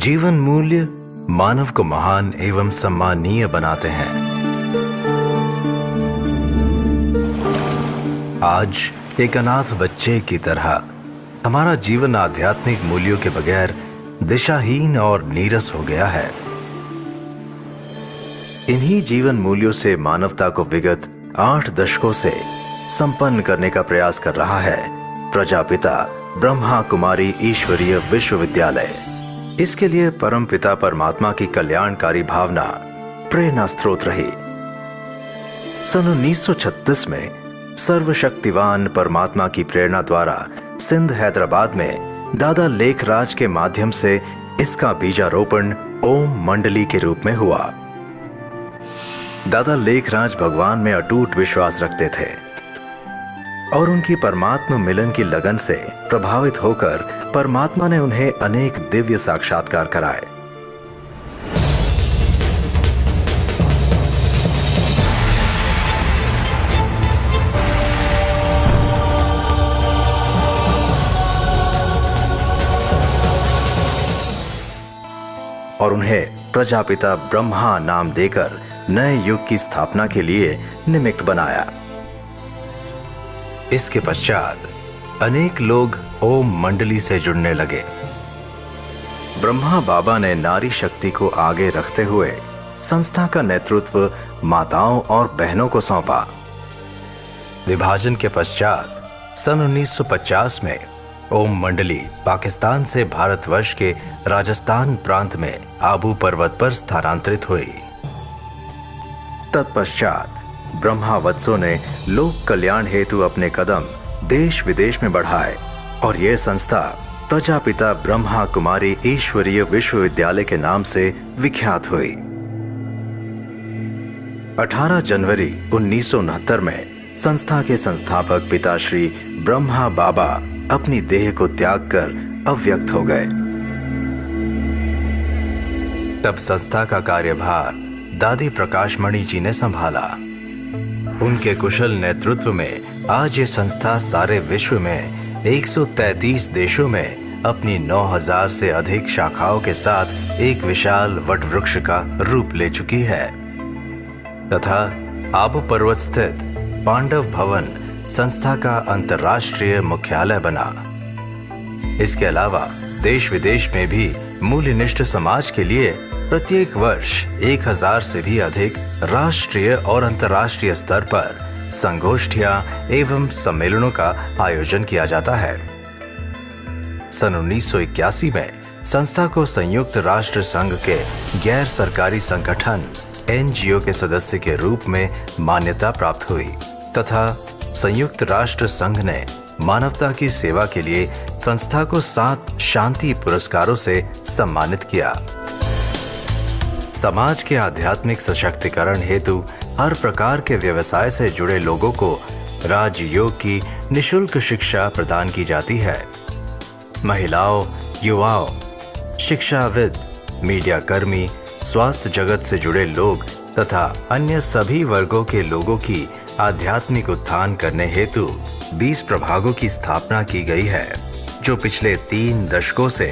जीवन मूल्य मानव को महान एवं सम्माननीय बनाते हैं। आज एक अनाथ बच्चे की तरह हमारा जीवन आध्यात्मिक मूल्यों के बगैर दिशाहीन और नीरस हो गया है। इन्हीं जीवन मूल्यों से मानवता को विगत 8 दशकों से संपन्न करने का प्रयास कर रहा है प्रजापिता ब्रह्मा कुमारी ईश्वरीय विश्वविद्यालय। इसके लिए परमपिता परमात्मा की कल्याणकारी भावना प्रेरणा स्रोत रही। सन 1936 में सर्वशक्तिवान परमात्मा की प्रेरणा द्वारा सिंध हैदराबाद में दादा लेखराज के माध्यम से इसका बीजारोपण ओम मंडली के रूप में हुआ। दादा लेखराज भगवान में अटूट विश्वास रखते थे और उनकी परमात्मा मिलन की लगन से प्रभावित होकर परमात्मा ने उन्हें अनेक दिव्य साक्षात्कार कराए। और उन्हें प्रजापिता ब्रह्मा नाम देकर नए युग की स्थापना के लिए निमित्त बनाया। इसके पश्चात अनेक लोग ओम मंडली से जुड़ने लगे। ब्रह्मा बाबा ने नारी शक्ति को आगे रखते हुए संस्था का नेतृत्व माताओं और बहनों को सौंपा। विभाजन के पश्चात सन 1950 में ओम मंडली पाकिस्तान से भारतवर्ष के राजस्थान प्रांत में आबू पर्वत पर स्थानांतरित हुई। तत्पश्चात ब्रह्मावत्सों ने लोक कल्याण हेतु अपने कदम देश विदेश में बढ़ाए और यह संस्था प्रजापिता ब्रह्मा कुमारी ईश्वरीय विश्वविद्यालय के नाम से विख्यात हुई। 18 जनवरी 1969 में संस्था के संस्थापक पिता श्री ब्रह्मा बाबा अपनी देह को त्याग कर अव्यक्त हो गए। तब संस्था का कार्यभार दादी प्रकाशमणि जी ने संभाला। उनके कुशल नेतृत्व में आज ये संस्था सारे विश्व में 133 देशों में अपनी 9000 से अधिक शाखाओं के साथ एक विशाल वटवृक्ष का रूप ले चुकी है तथा आबू पर्वत स्थित पांडव भवन संस्था का अंतर्राष्ट्रीय मुख्यालय बना। इसके अलावा देश विदेश में भी मूल्यनिष्ठ समाज के लिए प्रत्येक वर्ष 1000 से भी अधिक राष्ट्रीय और अंतर्राष्ट्रीय स्तर पर संगोष्ठियां एवं सम्मेलनों का आयोजन किया जाता है। सन 1981 में संस्था को संयुक्त राष्ट्र संघ के गैर सरकारी संगठन एनजीओ के सदस्य के रूप में मान्यता प्राप्त हुई तथा संयुक्त राष्ट्र संघ ने मानवता की सेवा के लिए संस्था को 7 शांति पुरस्कारों से सम्मानित किया। समाज के आध्यात्मिक सशक्तिकरण हेतु हर प्रकार के व्यवसाय से जुड़े लोगों को राजयोग की निशुल्क शिक्षा प्रदान की जाती है। महिलाओं, युवाओं, शिक्षाविद, मीडिया कर्मी, स्वास्थ्य जगत से जुड़े लोग तथा अन्य सभी वर्गों के लोगों की आध्यात्मिक उत्थान करने हेतु 20 प्रभागों की स्थापना की गई है, जो पिछले 3 दशकों से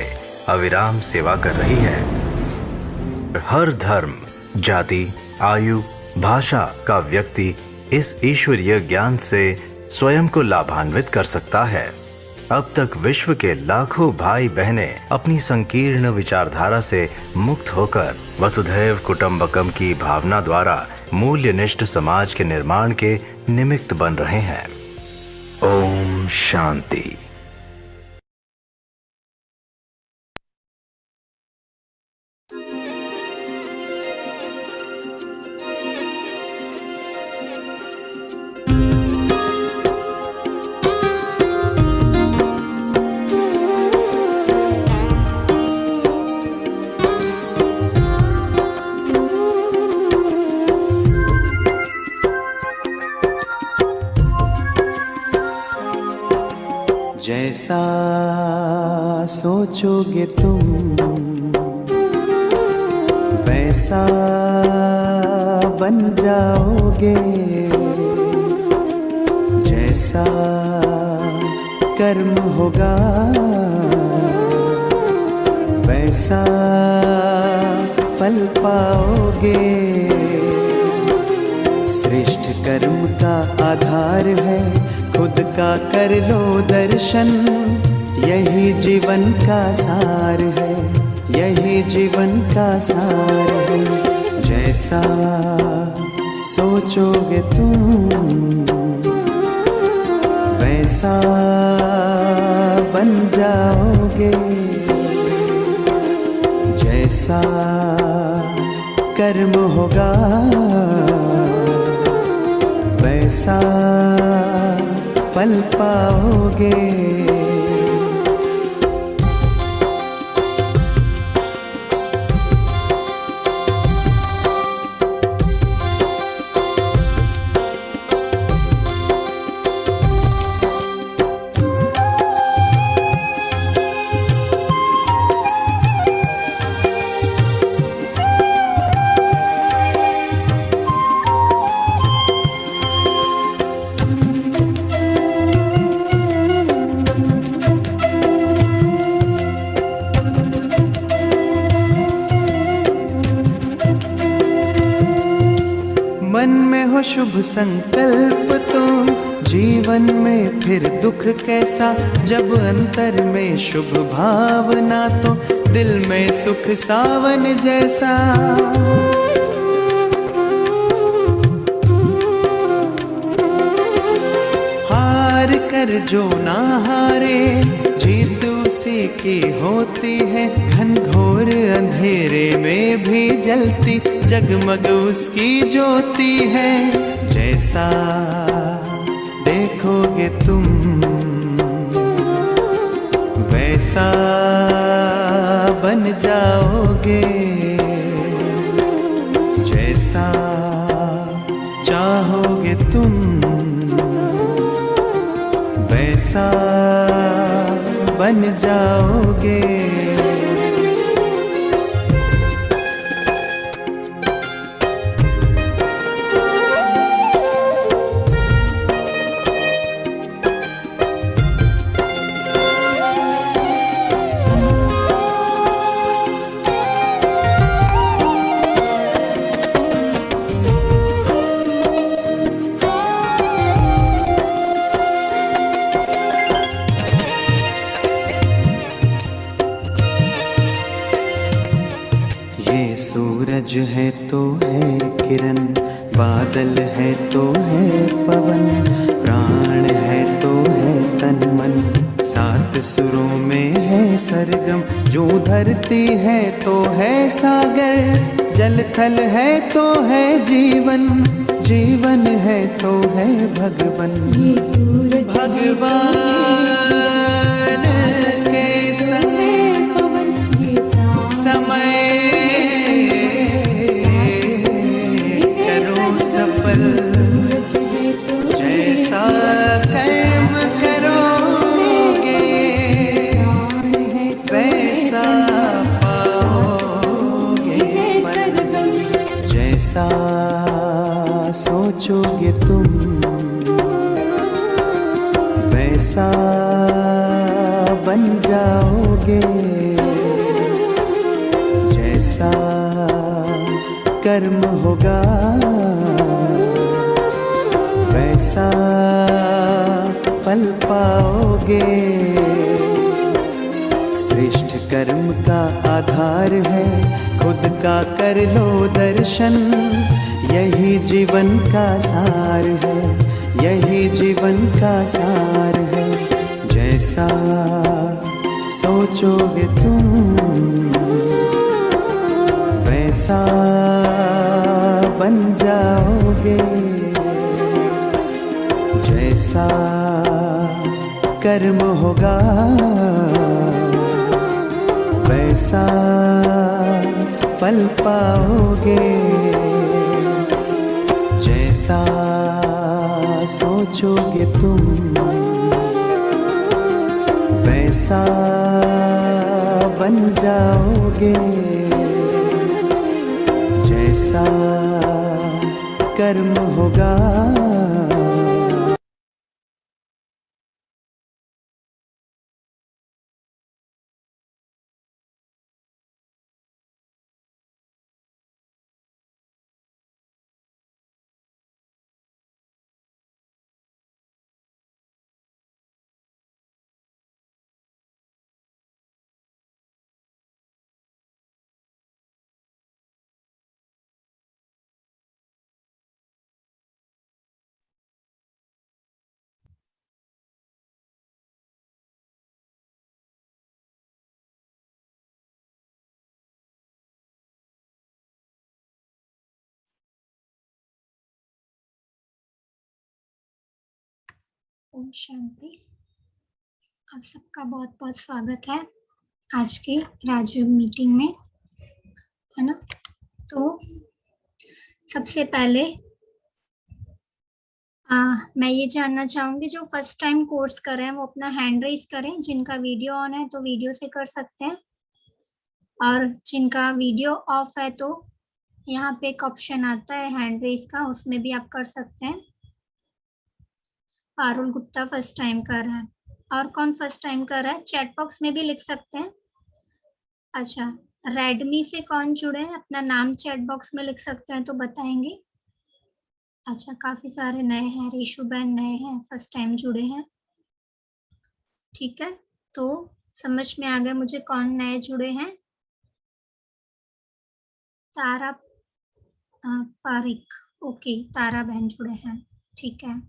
अविराम सेवा कर रही है। हर धर्म, जाति, आयु, भाषा का व्यक्ति इस ईश्वरीय ज्ञान से स्वयं को लाभान्वित कर सकता है। अब तक विश्व के लाखों भाई बहनें अपनी संकीर्ण विचारधारा से मुक्त होकर वसुधैव कुटुंबकम की भावना द्वारा मूल्यनिष्ठ समाज के निर्माण के निमित्त बन रहे हैं। ओम शांति। जैसा सोचोगे तुम वैसा बन जाओगे, जैसा कर्म होगा वैसा फल पाओगे। श्रेष्ठ कर्म का आधार है, खुद का कर लो दर्शन। यही जीवन का सार है, यही जीवन का सार है। जैसा सोचोगे तुम वैसा बन जाओगे। जैसा कर्म होगा वैसा फल पाओगे। मन में हो शुभ संकल्प तो जीवन में फिर दुख कैसा। जब अंतर में शुभ भावना तो दिल में सुख सावन जैसा। हार कर जो ना हारे जीत उसी की होती है। घनघोर अंधेरे में भी जलती जगमग उसकी ज्योति है। जैसा देखोगे तुम वैसा बन जाओगे। जैसा चाहोगे तुम वैसा बन जाओगे। ये सूरज है तो है किरण, बादल है तो है पवन, प्राण है तो है तन मन। सात सुरों में है सरगम, जो धरती है तो है सागर। जल थल है तो है जीवन, जीवन है तो है भगवन। भगवान के संग समय करो सफल। जैसा कर्म करोगे वैसा पाओगे फल। जैसा सोचोगे तुम वैसा बन जाओगे। जैसा कर्म होगा वैसा फल पाओगे। श्रेष्ठ कर्म का आधार है, खुद का कर लो दर्शन। यही जीवन का सार है, यही जीवन का सार है। जैसा सोचोगे तुम वैसा बन जाओगे। जैसा कर्म होगा वैसा फल पाओगे। जैसा सोचोगे तुम वैसा बन जाओगे। जैसा कर्म होगा ओम शांति। आप सबका बहुत बहुत स्वागत है आज की राजयोग मीटिंग में, है ना। तो सबसे पहले मैं ये जानना चाहूंगी, जो फर्स्ट टाइम कोर्स कर रहे हैं वो अपना हैंड रेज करें। जिनका वीडियो ऑन है तो वीडियो से कर सकते हैं, और जिनका वीडियो ऑफ है तो यहाँ पे एक ऑप्शन आता है हैंड रेज का, उसमें भी आप कर सकते हैं। पारुल गुप्ता फर्स्ट टाइम कर रहा है। और कौन फर्स्ट टाइम कर रहा है? चैट बॉक्स में भी लिख सकते हैं। अच्छा, रेडमी से कौन जुड़े हैं? अपना नाम चैट बॉक्स में लिख सकते हैं तो बताएंगे। अच्छा, काफी सारे नए हैं। रेशु बहन नए हैं, फर्स्ट टाइम जुड़े हैं। ठीक है, तो समझ में आ गया मुझे कौन नए जुड़े हैं। तारा पारिक, ओके, तारा बहन जुड़े हैं। ठीक है,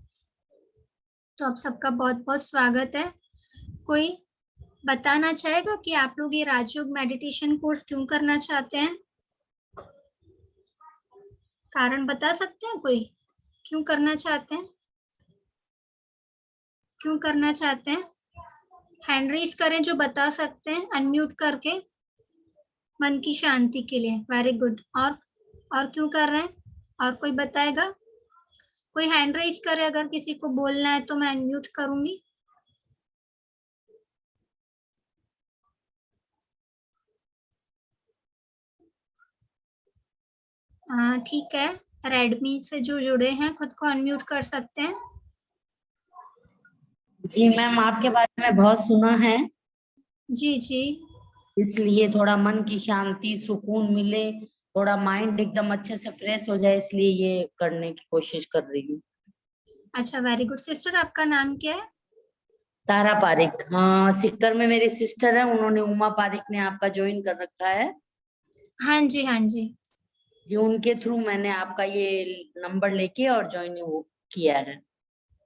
तो आप सबका बहुत बहुत स्वागत है। कोई बताना चाहेगा कि आप लोग ये राजयोग मेडिटेशन कोर्स क्यों करना चाहते हैं? कारण बता सकते हैं कोई, क्यों करना चाहते हैं? क्यों करना चाहते हैं? हैंड रेज करें जो बता सकते हैं, अनम्यूट करके। मन की शांति के लिए, वेरी गुड। और क्यों कर रहे हैं? और कोई बताएगा? कोई हैंड रेज करे, अगर किसी को बोलना है तो मैं अनम्यूट करूंगी। ठीक है, रेडमी से जो जुड़े हैं खुद को अनम्यूट कर सकते हैं। जी मैम, आपके बारे में बहुत सुना है, जी जी, इसलिए थोड़ा मन की शांति, सुकून मिले, थोड़ा माइंड एकदम अच्छे से फ्रेश हो जाए, इसलिए ये करने की कोशिश कर रही हूँ। अच्छा, वेरी गुड। सिस्टर, आपका नाम क्या है? तारा पारिक। हाँ, सिक्कर में मेरी सिस्टर है, उन्होंने, उमा पारिक ने आपका ज्वाइन कर रखा है। हाँ जी, हाँ जी। ये उनके थ्रू मैंने आपका ये नंबर लेके और ज्वाइन किया है।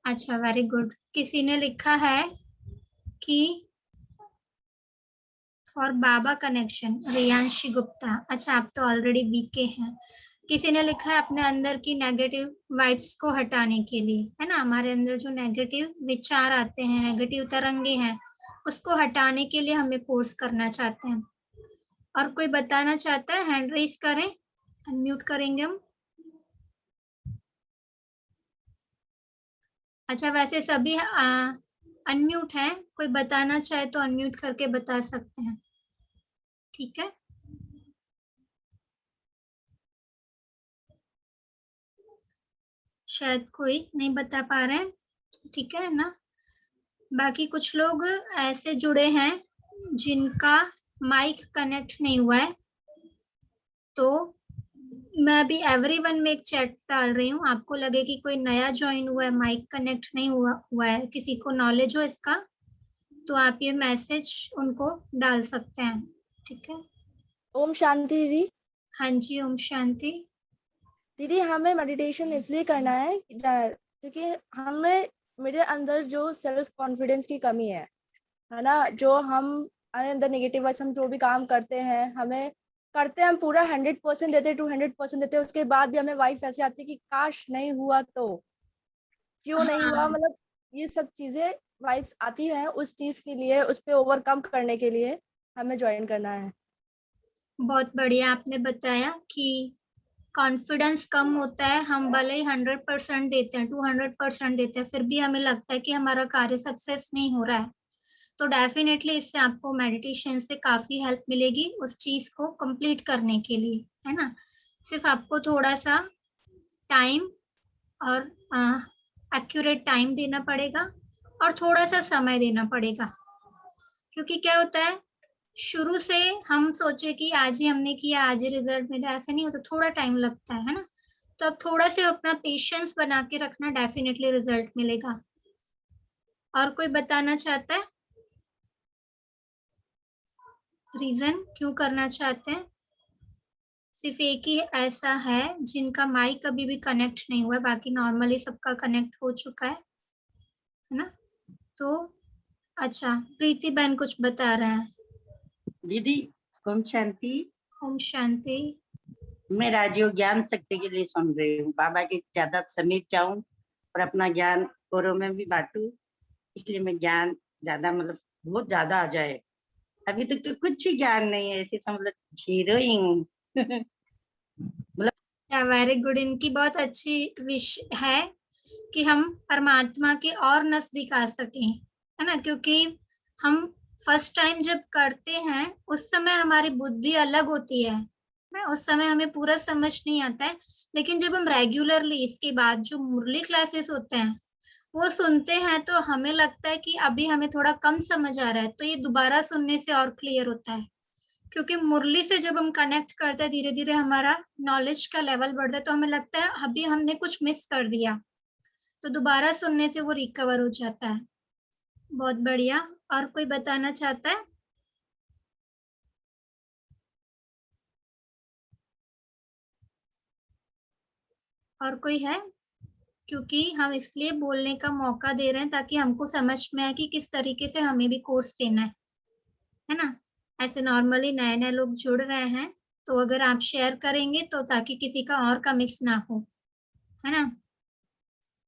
अच्छा, वेरी गुड। किसी ने लिखा है कि for Baba connection, Riyanshi Gupta. अच्छा, आप तो ऑलरेडी बीके हैं। किसी ने लिखा है अपने अंदर की नेगेटिव वाइब्स को हटाने के लिए, है ना। हमारे अंदर जो नेगेटिव विचार आते हैं, नेगेटिव तरंगे हैं, उसको हटाने के लिए हमें कोर्स करना चाहते हैं। और कोई बताना चाहता है? हैंड रेज करें, अनम्यूट करेंगे हम। अच्छा, वैसे सभी अनम्यूट हैं। कोई बताना चाहे तो अनम्यूट करके बता सकते हैं। ठीक है, शायद कोई नहीं बता पा रहे हैं, ठीक है ना। बाकी कुछ लोग ऐसे जुड़े हैं जिनका माइक कनेक्ट नहीं हुआ है, तो मैं अभी एवरीवन में एक चैट डाल रही हूँ। आपको लगे कि कोई नया ज्वाइन हुआ है, माइक कनेक्ट नहीं हुआ है, किसी को नॉलेज हो इसका, तो आप ये मैसेज उनको डाल सकते हैं। ठीक है, ओम शांति दीदी। हाँ जी, ओम शांति। दीदी, हमें मेडिटेशन इसलिए करना है क्योंकि हमें, मेरे अंदर जो सेल्फ कॉन्फिडेंस की कमी है ना, जो हम अंदर नेगेटिव हम जो भी काम करते हैं, हम पूरा 100% देते, 200% देते, उसके बाद भी हमें वाइब्स ऐसे आती है कि काश नहीं हुआ तो, क्यों नहीं हुआ, हाँ, मतलब ये सब चीजें वाइब्स आती हैं। उस चीज के लिए, उस पे ओवरकम करने के लिए हमें ज्वाइन करना है। बहुत बढ़िया आपने बताया कि कॉन्फिडेंस कम होता है। हम भले ही 100% देते हैं, 200% देते हैं, फिर भी हमें लगता है कि हमारा कार्य सक्सेस नहीं हो रहा है। तो डेफिनेटली इससे आपको मेडिटेशन से काफी हेल्प मिलेगी उस चीज को कंप्लीट करने के लिए, है ना। सिर्फ आपको थोड़ा सा टाइम और एक्यूरेट टाइम देना पड़ेगा, और थोड़ा सा समय देना पड़ेगा। क्योंकि क्या होता है, शुरू से हम सोचे कि आज ही हमने किया, आज ही रिजल्ट मिला, ऐसा नहीं होता, थोड़ा टाइम लगता है ना। तो अब थोड़ा से अपना पेशेंस बना के रखना, डेफिनेटली रिजल्ट मिलेगा। और कोई बताना चाहता है रीजन क्यों करना चाहते हैं? सिर्फ एक ही ऐसा है जिनका माइक अभी भी कनेक्ट नहीं हुआ है, बाकी नॉर्मली सबका कनेक्ट हो चुका है ना। तो अच्छा, प्रीति बहन कुछ बता रहे हैं। दीदी, ओम शांति। ओम शांति। मैं राजयोग ज्ञान शक्ति के लिए सुन रही हूँ। बाबा के ज्यादा समीप जाऊं और अपना ज्ञान औरों में भी बांटूं, इसलिए मैं ज्ञान ज्यादा मतलब बहुत ज्यादा आ जाए। अभी तक तो कुछ ही ज्ञान नहीं है, ऐसे समझ लो जीरो ही हूँ। Very good. इनकी बहुत अच्छी विश है कि हम परमात्मा के और नजदीक आ सकें, है ना, क्योंकि हम फर्स्ट टाइम जब करते हैं उस समय हमारी बुद्धि अलग होती है ना, उस समय हमें पूरा समझ नहीं आता है। लेकिन जब हम रेगुलरली इसके बाद जो मुरली क्लासेस होते हैं वो सुनते हैं तो हमें लगता है कि अभी हमें थोड़ा कम समझ आ रहा है, तो ये दोबारा सुनने से और क्लियर होता है। क्योंकि मुरली से जब हम कनेक्ट करते हैं धीरे धीरे हमारा नॉलेज का लेवल बढ़ता है, तो हमें लगता है अभी हमने कुछ मिस कर दिया, तो दोबारा सुनने से वो रिकवर हो जाता है। बहुत बढ़िया। और कोई बताना चाहता है? और कोई है? क्योंकि हम इसलिए बोलने का मौका दे रहे हैं ताकि हमको समझ में आए कि किस तरीके से हमें भी कोर्स देना है ना। ऐसे नॉर्मली नए नए लोग जुड़ रहे हैं, तो अगर आप शेयर करेंगे तो ताकि किसी का और का मिस ना हो, है ना।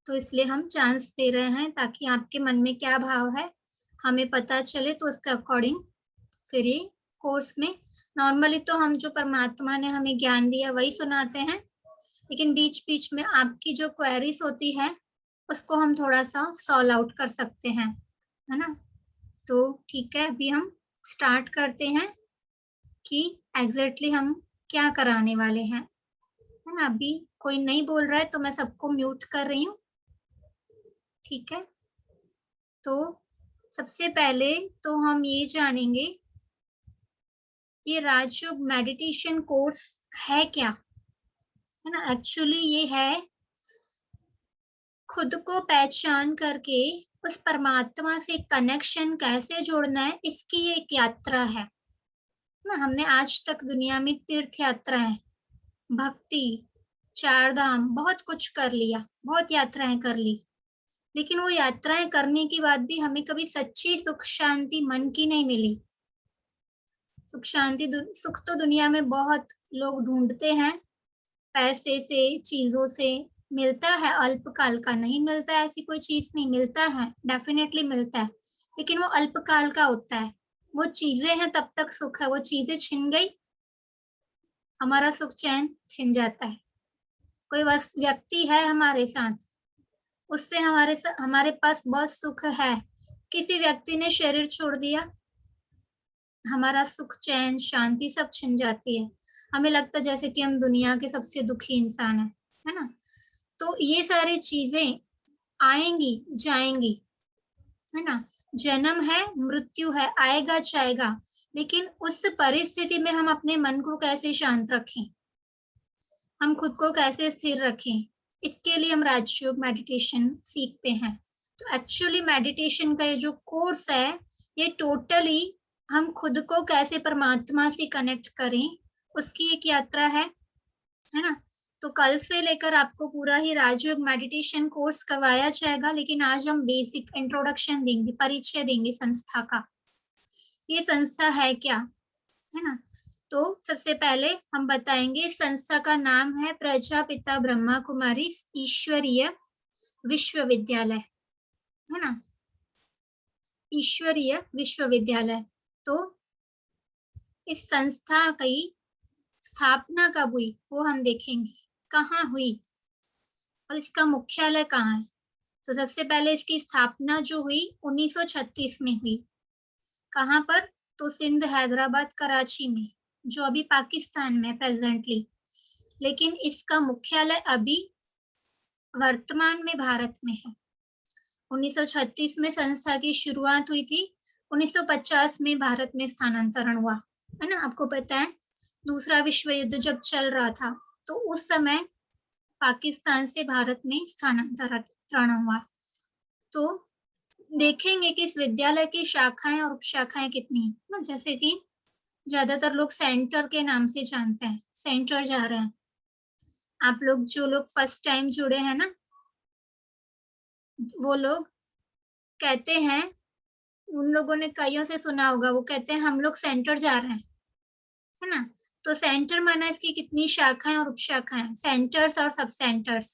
तो इसलिए हम चांस दे रहे हैं ताकि आपके मन में क्या भाव है हमें पता चले, तो उसके अकॉर्डिंग फिर ये कोर्स में नॉर्मली तो हम जो परमात्मा ने हमें ज्ञान दिया वही सुनाते हैं, लेकिन बीच बीच में आपकी जो क्वेरीज होती है उसको हम थोड़ा सा सॉल्व आउट कर सकते हैं, है ना। तो ठीक है, अभी हम स्टार्ट करते हैं कि एग्जैक्टली हम क्या कराने वाले हैं, है ना। अभी कोई नहीं बोल रहा है तो मैं सबको म्यूट कर रही हूँ, ठीक है। तो सबसे पहले तो हम ये जानेंगे ये राजयोग मेडिटेशन कोर्स है क्या, है ना। एक्चुअली ये है खुद को पहचान करके उस परमात्मा से कनेक्शन कैसे जोड़ना है, इसकी एक यात्रा है ना। हमने आज तक दुनिया में तीर्थ यात्राएं, भक्ति, चार धाम, बहुत कुछ कर लिया, बहुत यात्राएं कर ली, लेकिन वो यात्राएं करने के बाद भी हमें कभी सच्ची सुख शांति मन की नहीं मिली। सुख शांति सुख तो दुनिया में बहुत लोग ढूंढते हैं, पैसे से, चीजों से मिलता है, अल्पकाल का नहीं मिलता है, ऐसी कोई चीज नहीं, मिलता है, डेफिनेटली मिलता है, लेकिन वो अल्पकाल का होता है। वो चीजें हैं तब तक सुख है, वो चीजें छिन गई हमारा सुख चैन छिन जाता है। कोई व्यक्ति है हमारे साथ, उससे हमारे पास बहुत सुख है, किसी व्यक्ति ने शरीर छोड़ दिया, हमारा सुख चैन शांति सब छिन जाती है, हमें लगता है जैसे कि हम दुनिया के सबसे दुखी इंसान है ना। तो ये सारी चीजें आएंगी जाएंगी, है ना। जन्म है, मृत्यु है, आएगा जाएगा, लेकिन उस परिस्थिति में हम अपने मन को कैसे शांत रखें, हम खुद को कैसे स्थिर रखें, इसके लिए हम राजयोग मेडिटेशन सीखते हैं। तो एक्चुअली मेडिटेशन का ये जो कोर्स है ये टोटली हम खुद को कैसे परमात्मा से कनेक्ट करें उसकी एक यात्रा है ना। तो कल से लेकर आपको पूरा ही राजयोग मेडिटेशन कोर्स करवाया जाएगा, लेकिन आज हम बेसिक इंट्रोडक्शन देंगे, परिचय देंगे संस्था का, ये संस्था है क्या, है ना। तो सबसे पहले हम बताएंगे संस्था का नाम है प्रजापिता ब्रह्मा कुमारी ईश्वरीय विश्वविद्यालय, है ना, ईश्वरीय विश्वविद्यालय। तो इस संस्था की स्थापना कब हुई वो हम देखेंगे, कहाँ हुई और इसका मुख्यालय कहाँ है। तो सबसे पहले इसकी स्थापना जो हुई 1936 में हुई, कहाँ पर, तो सिंध, हैदराबाद, कराची में, जो अभी पाकिस्तान में प्रेजेंटली, लेकिन इसका मुख्यालय अभी वर्तमान में भारत में है। 1936 में संस्था की शुरुआत हुई थी, 1950 में भारत में स्थानांतरण हुआ, है ना। आपको पता है दूसरा विश्व युद्ध जब चल रहा था तो उस समय पाकिस्तान से भारत में स्थानांतरण हुआ। तो देखेंगे कि इस विद्यालय की शाखाएं और उपशाखाएं कितनी हैं, जैसे कि ज्यादातर लोग सेंटर के नाम से जानते हैं, सेंटर जा रहे हैं। आप लोग जो लोग फर्स्ट टाइम जुड़े हैं ना, वो लोग कहते हैं, उन लोगों ने कईयों से सुना होगा, वो कहते हैं हम लोग सेंटर जा रहे हैं, है ना। तो सेंटर माना इसकी कितनी शाखाएं और उपशाखाएं, सेंटर्स और सब सेंटर्स।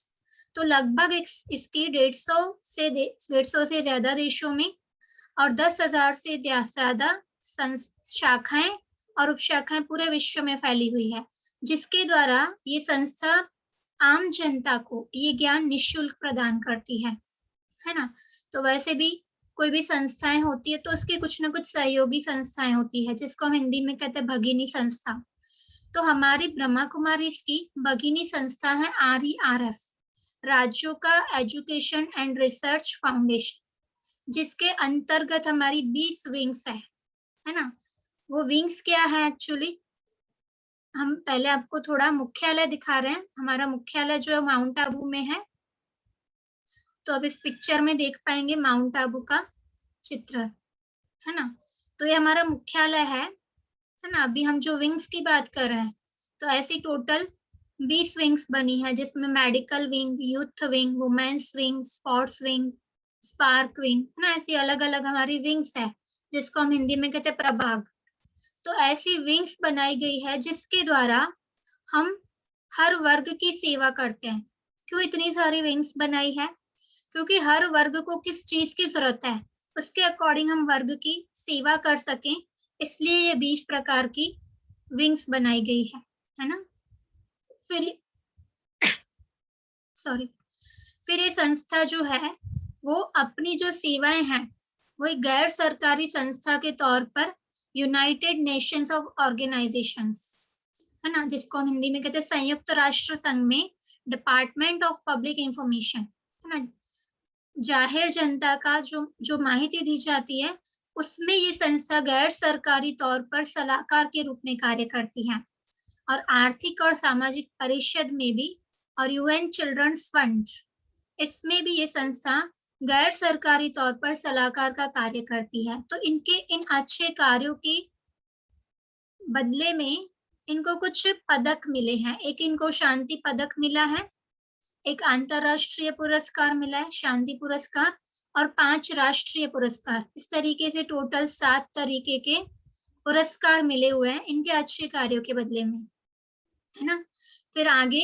तो लगभग इसकी 150 से ज्यादा देशों में और 10,000 से ज्यादा शाखाएं और उपशाखाएं पूरे विश्व में फैली हुई है, जिसके द्वारा ये संस्था आम जनता को ये ज्ञान निःशुल्क प्रदान करती है ना। तो वैसे भी कोई भी संस्थाएं होती है तो उसके कुछ ना कुछ सहयोगी संस्थाएं होती है, जिसको हम हिंदी में कहते हैं भगिनी संस्था। तो हमारी ब्रह्मा कुमारी इसकी भगिनी संस्था है RERF, राज्यों का एजुकेशन एंड रिसर्च फाउंडेशन, जिसके अंतर्गत हमारी 20 विंग्स है ना। वो विंग्स क्या है एक्चुअली, हम पहले आपको थोड़ा मुख्यालय दिखा रहे हैं। हमारा मुख्यालय जो है माउंट आबू में है, तो अब इस पिक्चर में देख पाएंगे माउंट आबू का चित्र, है ना। तो ये हमारा मुख्यालय है ना। अभी हम जो विंग्स की बात कर रहे हैं, तो ऐसी टोटल 20 विंग्स बनी है, जिसमें medical wing, youth wing, women's wing, sports wing, spark wing, है ना। ऐसी अलग अलग हमारी विंग्स है, जिसको हम हिंदी में कहते हैं प्रभाग। तो ऐसी विंग्स बनाई गई है जिसके द्वारा हम हर वर्ग की सेवा करते हैं। क्यों इतनी सारी विंग्स बनाई है? क्योंकि हर वर्ग को किस चीज की जरूरत है, उसके अकॉर्डिंग हम वर्ग की सेवा कर सकें, इसलिए ये 20 प्रकार की विंग्स बनाई गई है ना। फिर ये संस्था जो है वो अपनी जो सेवाएं हैं वो एक गैर सरकारी संस्था के तौर पर यूनाइटेड नेशंस ऑफ ऑर्गेनाइजेशंस, है ना, जिसको हम हिंदी में कहते हैं संयुक्त राष्ट्र संघ में डिपार्टमेंट ऑफ पब्लिक इंफॉर्मेशन, है ना, जाहिर जनता का जो माहिती दी जाती है उसमें ये संस्था गैर सरकारी तौर पर सलाहकार के रूप में कार्य करती है। और आर्थिक और सामाजिक परिषद में भी, और UN चिल्ड्रंस फंड, इसमें भी ये संस्था गैर सरकारी तौर पर सलाहकार का कार्य करती है। तो इनके इन अच्छे कार्यों के बदले में इनको कुछ पदक मिले हैं। एक इनको शांति पदक मिला है, एक अंतरराष्ट्रीय पुरस्कार मिला है शांति पुरस्कार, और 5 राष्ट्रीय पुरस्कार। इस तरीके से टोटल 7 तरीके के पुरस्कार मिले हुए हैं इनके अच्छे कार्यों के बदले में, है ना। फिर आगे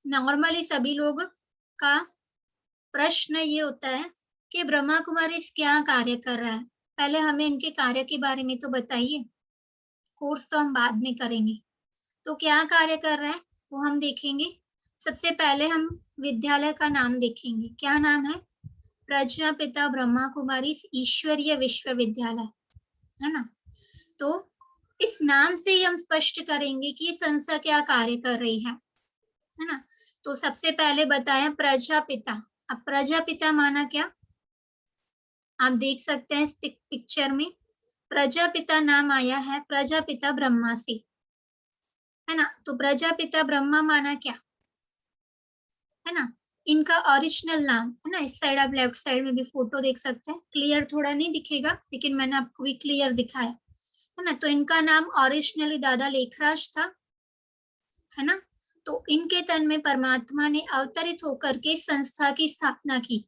नॉर्मली सभी लोग का प्रश्न ये होता है कि ब्रह्मा कुमारी क्या कार्य कर रहा है। पहले हमें इनके कार्य के बारे में तो बताइए, कोर्स तो हम बाद में करेंगे। तो क्या कार्य कर रहा है वो हम देखेंगे। सबसे पहले हम विद्यालय का नाम देखेंगे। क्या नाम है? प्रजापिता ब्रह्मा कुमारी ईश्वरीय विश्वविद्यालय, है ना। तो इस नाम से ही हम स्पष्ट करेंगे कि संस्था क्या कार्य कर रही है ना। तो सबसे पहले बताया प्रजापिता। अब प्रजापिता माना क्या, आप देख सकते हैं इस पिक्चर में प्रजापिता नाम आया है प्रजापिता ब्रह्मा से, है ना। तो प्रजापिता ब्रह्मा माना क्या, है ना, इनका ओरिजिनल नाम, है ना। इस साइड आप लेफ्ट साइड में भी फोटो देख सकते हैं, क्लियर थोड़ा नहीं दिखेगा लेकिन मैंने आपको भी क्लियर दिखाया, है ना। तो इनका नाम ओरिजिनली दादा लेखराज था, है ना। तो इनके तन में परमात्मा ने अवतरित होकर के संस्था की स्थापना की,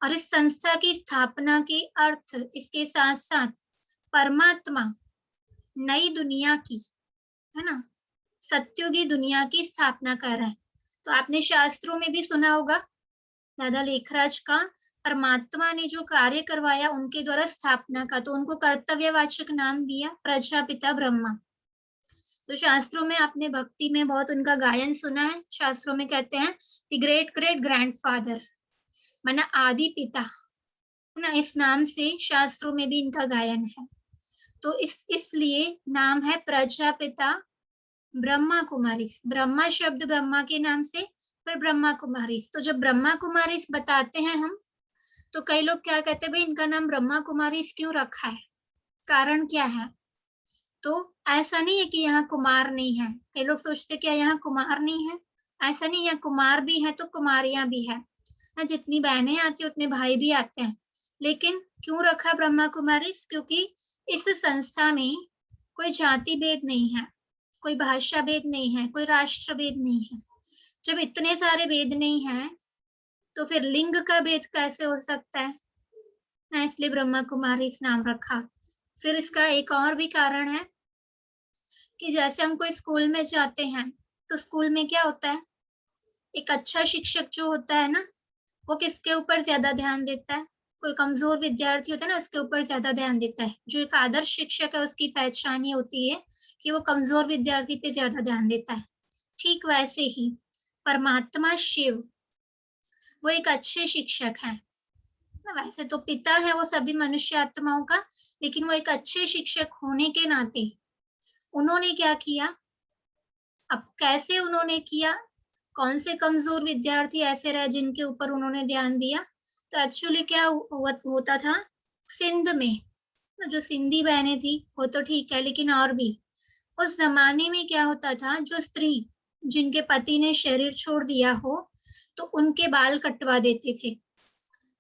और इस संस्था की स्थापना के अर्थ इसके साथ साथ परमात्मा नई दुनिया की, है ना, सत्युगी दुनिया की स्थापना कर रहे हैं। तो आपने शास्त्रों में भी सुना होगा दादा लेखराज का परमात्मा ने जो कार्य करवाया उनके द्वारा स्थापना का, तो उनको कर्तव्यवाचक नाम दिया प्रजापिता ब्रह्मा। तो शास्त्रों में आपने भक्ति में बहुत उनका गायन सुना है। शास्त्रों में कहते हैं द ग्रेट ग्रेट ग्रैंडफादर, माना आदि पिता, है ना। इस नाम से शास्त्रों में भी इनका गायन है। तो इसलिए नाम है प्रजापिता ब्रह्मा कुमारी। ब्रह्मा शब्द ब्रह्मा के नाम से, फिर ब्रह्मा कुमारी। तो जब ब्रह्मा कुमारी बताते हैं हम, तो कई लोग क्या कहते हैं, भाई इनका नाम ब्रह्मा कुमारी क्यों रखा है, कारण क्या है। तो ऐसा नहीं है कि यहाँ कुमार नहीं है। कई लोग सोचते क्या यहाँ कुमार नहीं है, ऐसा नहीं, यहाँ कुमार भी है तो कुमारियां भी है ना। जितनी बहनें आती है उतने भाई भी आते हैं। लेकिन क्यों रखा ब्रह्मा कुमारी, क्योंकि इस संस्था में कोई जाति भेद नहीं है, कोई भाषा भेद नहीं है, कोई राष्ट्र भेद नहीं है। जब इतने सारे भेद नहीं है तो फिर लिंग का भेद कैसे हो सकता है ना, इसलिए ब्रह्मा कुमारी इस नाम रखा। फिर इसका एक और भी कारण है कि जैसे हम कोई स्कूल में जाते हैं तो स्कूल में क्या होता है, एक अच्छा शिक्षक जो होता है ना, वो किसके ऊपर ज्यादा ध्यान देता है? कोई कमजोर विद्यार्थी होता है ना, उसके ऊपर ज्यादा ध्यान देता है। जो एक आदर्श शिक्षक है उसकी पहचान ये होती है कि वो कमजोर विद्यार्थी पे ज्यादा ध्यान देता है। ठीक वैसे ही परमात्मा शिव वो एक अच्छे शिक्षक हैं। वैसे तो पिता है वो सभी मनुष्य आत्माओं का, लेकिन वो एक अच्छे शिक्षक होने के नाते उन्होंने क्या किया, अब कैसे उन्होंने किया, कौन से कमजोर विद्यार्थी ऐसे रहे जिनके ऊपर उन्होंने ध्यान दिया? तो एक्चुअली क्या होता था, सिंध में जो सिंधी बहनें थी वो तो ठीक है, लेकिन और भी उस जमाने में क्या होता था, जो स्त्री जिनके पति ने शरीर छोड़ दिया हो तो उनके बाल कटवा देते थे,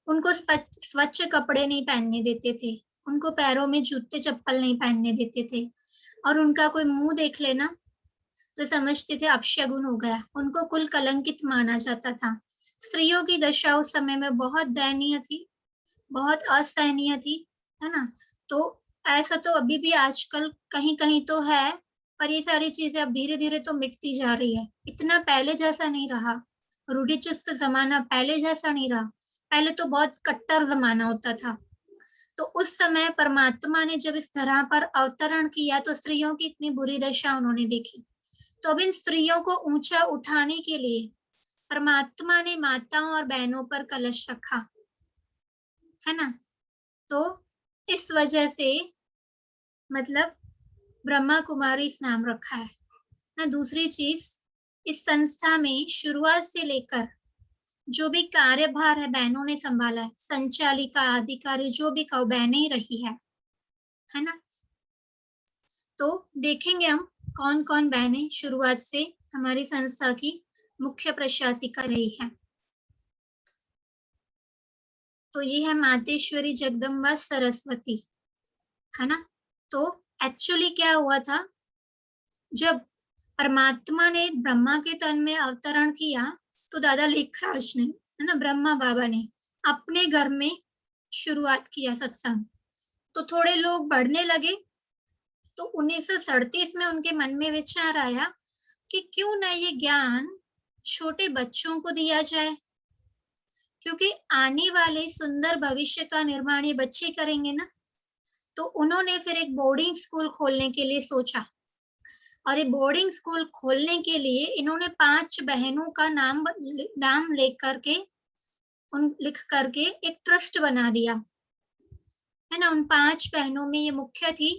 उनको स्वच्छ कपड़े नहीं पहनने देते थे, उनको पैरों में जूते चप्पल नहीं पहनने देते थे, और उनका कोई मुंह देख लेना तो समझते थे अपशगुन हो गया, उनको कुल कलंकित माना जाता था। स्त्रियों की दशा उस समय में बहुत दयनीय थी, बहुत असहनीय थी, है ना। तो ऐसा तो अभी भी आजकल कहीं कहीं तो है, पर ये सारी चीजें अब धीरे धीरे तो मिटती जा रही है। इतना पहले जैसा नहीं रहा, रूढ़िचुस्त जमाना पहले जैसा नहीं रहा। पहले तो बहुत कट्टर जमाना होता था। तो उस समय परमात्मा ने जब इस धरा पर अवतरण किया तो स्त्रियों की इतनी बुरी दशा उन्होंने देखी। तो अब इन स्त्रियों को ऊंचा उठाने के लिए परमात्मा ने माताओं और बहनों पर कलश रखा, है ना। तो इस वजह से मतलब ब्रह्मा कुमारी इस नाम रखा है ना। दूसरी चीज, इस संस्था में शुरुआत से लेकर जो भी कार्यभार है बहनों ने संभाला है, संचालिका अधिकारी जो भी कहो बहनें ही रही है ना। तो देखेंगे हम कौन कौन बहनें शुरुआत से हमारी संस्था की मुख्य प्रशासिका रही है। तो ये है मातेश्वरी जगदम्बा सरस्वती, है ना। तो एक्चुअली क्या हुआ था, जब परमात्मा ने ब्रह्मा के तन में अवतरण किया तो दादा लेखराज ने, है ना, ब्रह्मा बाबा ने अपने घर में शुरुआत किया सत्संग। तो थोड़े लोग बढ़ने लगे, तो 1937 में उनके मन में विचार आया कि क्यों ना ये ज्ञान छोटे बच्चों को दिया जाए, क्योंकि आने वाले सुंदर भविष्य का निर्माण ये बच्चे करेंगे ना। तो उन्होंने फिर एक बोर्डिंग स्कूल खोलने के लिए सोचा, और ये बोर्डिंग स्कूल खोलने के लिए इन्होंने 5 बहनों का नाम लिख करके एक ट्रस्ट बना दिया, है ना। उन 5 बहनों में ये मुख्य थी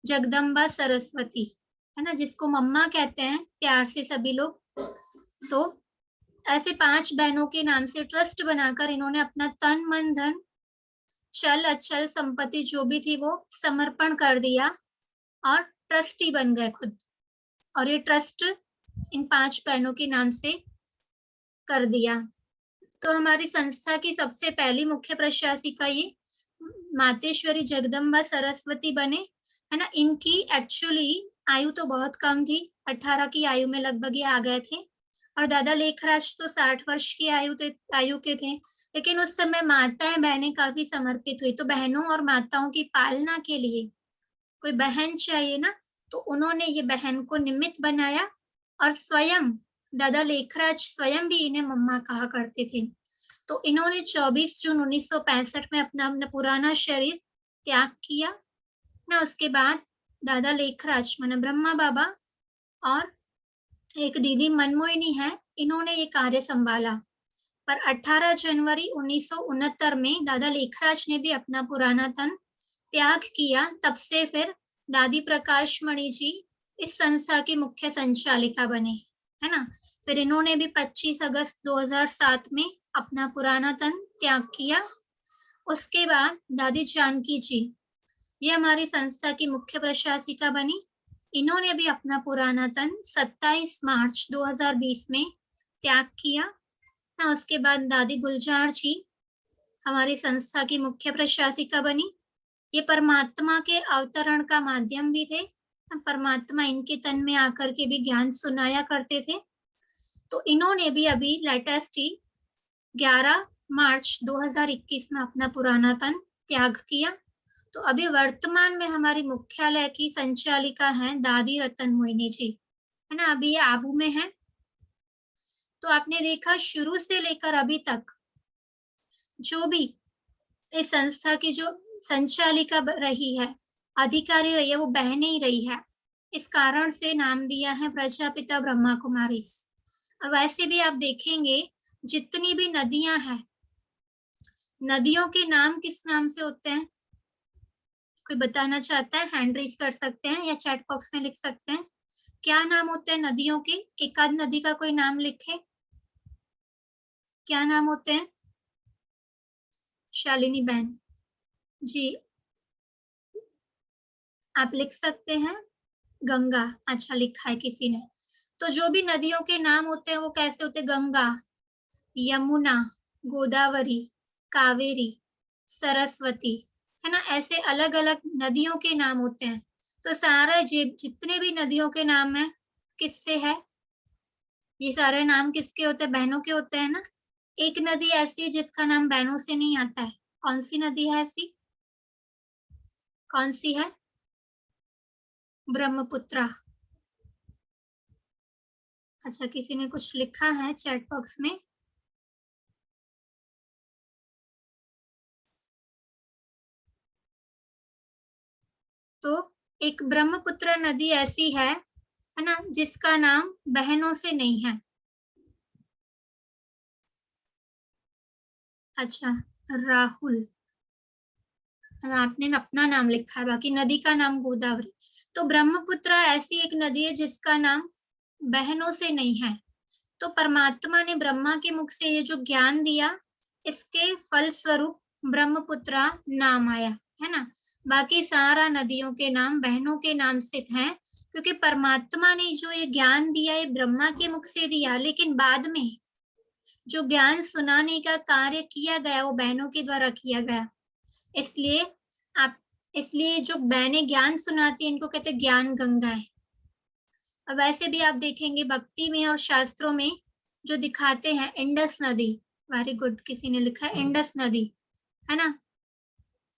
जगदम्बा सरस्वती, है ना, जिसको मम्मा कहते हैं प्यार से सभी लोग। तो ऐसे 5 बहनों के नाम से ट्रस्ट बनाकर इन्होंने अपना तन मन धन चल अचल संपत्ति जो भी थी वो समर्पण कर दिया और ट्रस्टी बन गए खुद। और ये ट्रस्ट इन 5 बहनों के नाम से कर दिया। तो हमारी संस्था की सबसे पहली मुख्य प्रशासिका ये मातेश्वरी जगदम्बा सरस्वती बने, है ना। इनकी एक्चुअली आयु तो बहुत कम थी, 18 की आयु में लगभग ये आ गए थे। और दादा लेखराज तो 60 वर्ष की आयु के थे। लेकिन उस समय माताएं बहनें काफी समर्पित हुई, तो बहनों और माताओं की पालना के लिए कोई बहन चाहिए ना, तो उन्होंने ये बहन को निमित्त बनाया। और स्वयं दादा लेखराज स्वयं भी इन्हें मम्मा कहा करते थे। तो इन्होंने 24 जून 1965 में अपना पुराना शरीर त्याग किया ना। उसके बाद दादा लेखराज माने ब्रह्मा बाबा और एक दीदी मनमोहिनी है, इन्होंने ये कार्य संभाला। पर 18 जनवरी 1969 में दादा लेखराज ने भी अपना पुराना तन त्याग किया। तब से फिर दादी प्रकाश मणि जी इस संस्था की मुख्य संचालिका बने, है ना। फिर इन्होंने भी 25 अगस्त 2007 में अपना पुराना तन त्याग किया। उसके बाद दादी जानकी जी ये हमारी संस्था की मुख्य प्रशासिका बनी। इन्होंने भी अपना पुराना तन 27 मार्च 2020 में त्याग किया ना। उसके बाद दादी गुलजार जी हमारी संस्था की मुख्य प्रशासिका बनी। ये परमात्मा के अवतरण का माध्यम भी थे, परमात्मा इनके तन में आकर के भी ज्ञान सुनाया करते थे। तो इन्होंने भी अभी लेटेस्ट ही 11 मार्च 2021 में अपना पुराना तन त्याग किया। तो अभी वर्तमान में हमारी मुख्यालय की संचालिका हैं दादी रतन मोहिनी जी, है ना। अभी ये आबू में है। तो आपने देखा शुरू से लेकर अभी तक जो भी इस संस्था की जो संचालिका रही है, अधिकारी रही है, वो बहनें ही रही है। इस कारण से नाम दिया है प्रजापिता ब्रह्मा कुमारी। और वैसे भी आप देखेंगे जितनी भी नदियां हैं, नदियों के नाम किस नाम से होते हैं? कोई बताना चाहता है? हैंड रेज कर सकते हैं या चैट बॉक्स में लिख सकते हैं। क्या नाम होते हैं नदियों के? एक आध नदी का कोई नाम लिखे। क्या नाम होते हैं? शालिनी बहन जी, आप लिख सकते हैं। गंगा, अच्छा लिखा है किसी ने। तो जो भी नदियों के नाम होते हैं वो कैसे होते हैं? गंगा, यमुना, गोदावरी, कावेरी, सरस्वती, है ना, ऐसे अलग अलग नदियों के नाम होते हैं। तो सारा जितने भी नदियों के नाम है किससे है? ये सारे नाम किसके होते हैं? बहनों के होते हैं ना। एक नदी ऐसी है जिसका नाम बहनों से नहीं आता है। कौन सी नदी है ऐसी? कौन सी है? ब्रह्मपुत्रा। अच्छा, किसी ने कुछ लिखा है चैट बॉक्स में। तो एक ब्रह्मपुत्र नदी ऐसी है ना, जिसका नाम बहनों से नहीं है। अच्छा, राहुल, आपने अपना नाम लिखा है, बाकी नदी का नाम गोदावरी। तो ब्रह्मपुत्र ऐसी एक नदी है जिसका नाम बहनों से नहीं है। तो परमात्मा ने ब्रह्मा के मुख से ये जो ज्ञान दिया, इसके फल स्वरूप ब्रह्मपुत्रा नाम आया, है ना। बाकी सारा नदियों के नाम बहनों के नाम से हैं, क्योंकि परमात्मा ने जो ये ज्ञान दिया है ब्रह्मा के मुख से दिया, लेकिन बाद में जो ज्ञान सुनाने का कार्य किया गया वो बहनों के द्वारा किया गया। इसलिए जो बहनें ज्ञान सुनाती हैं इनको कहते हैं ज्ञान गंगाएं। अब वैसे भी आप देखेंगे भक्ति में और शास्त्रों में जो दिखाते हैं इंडस नदी, वेरी गुड, किसी ने लिखा है इंडस नदी, है ना।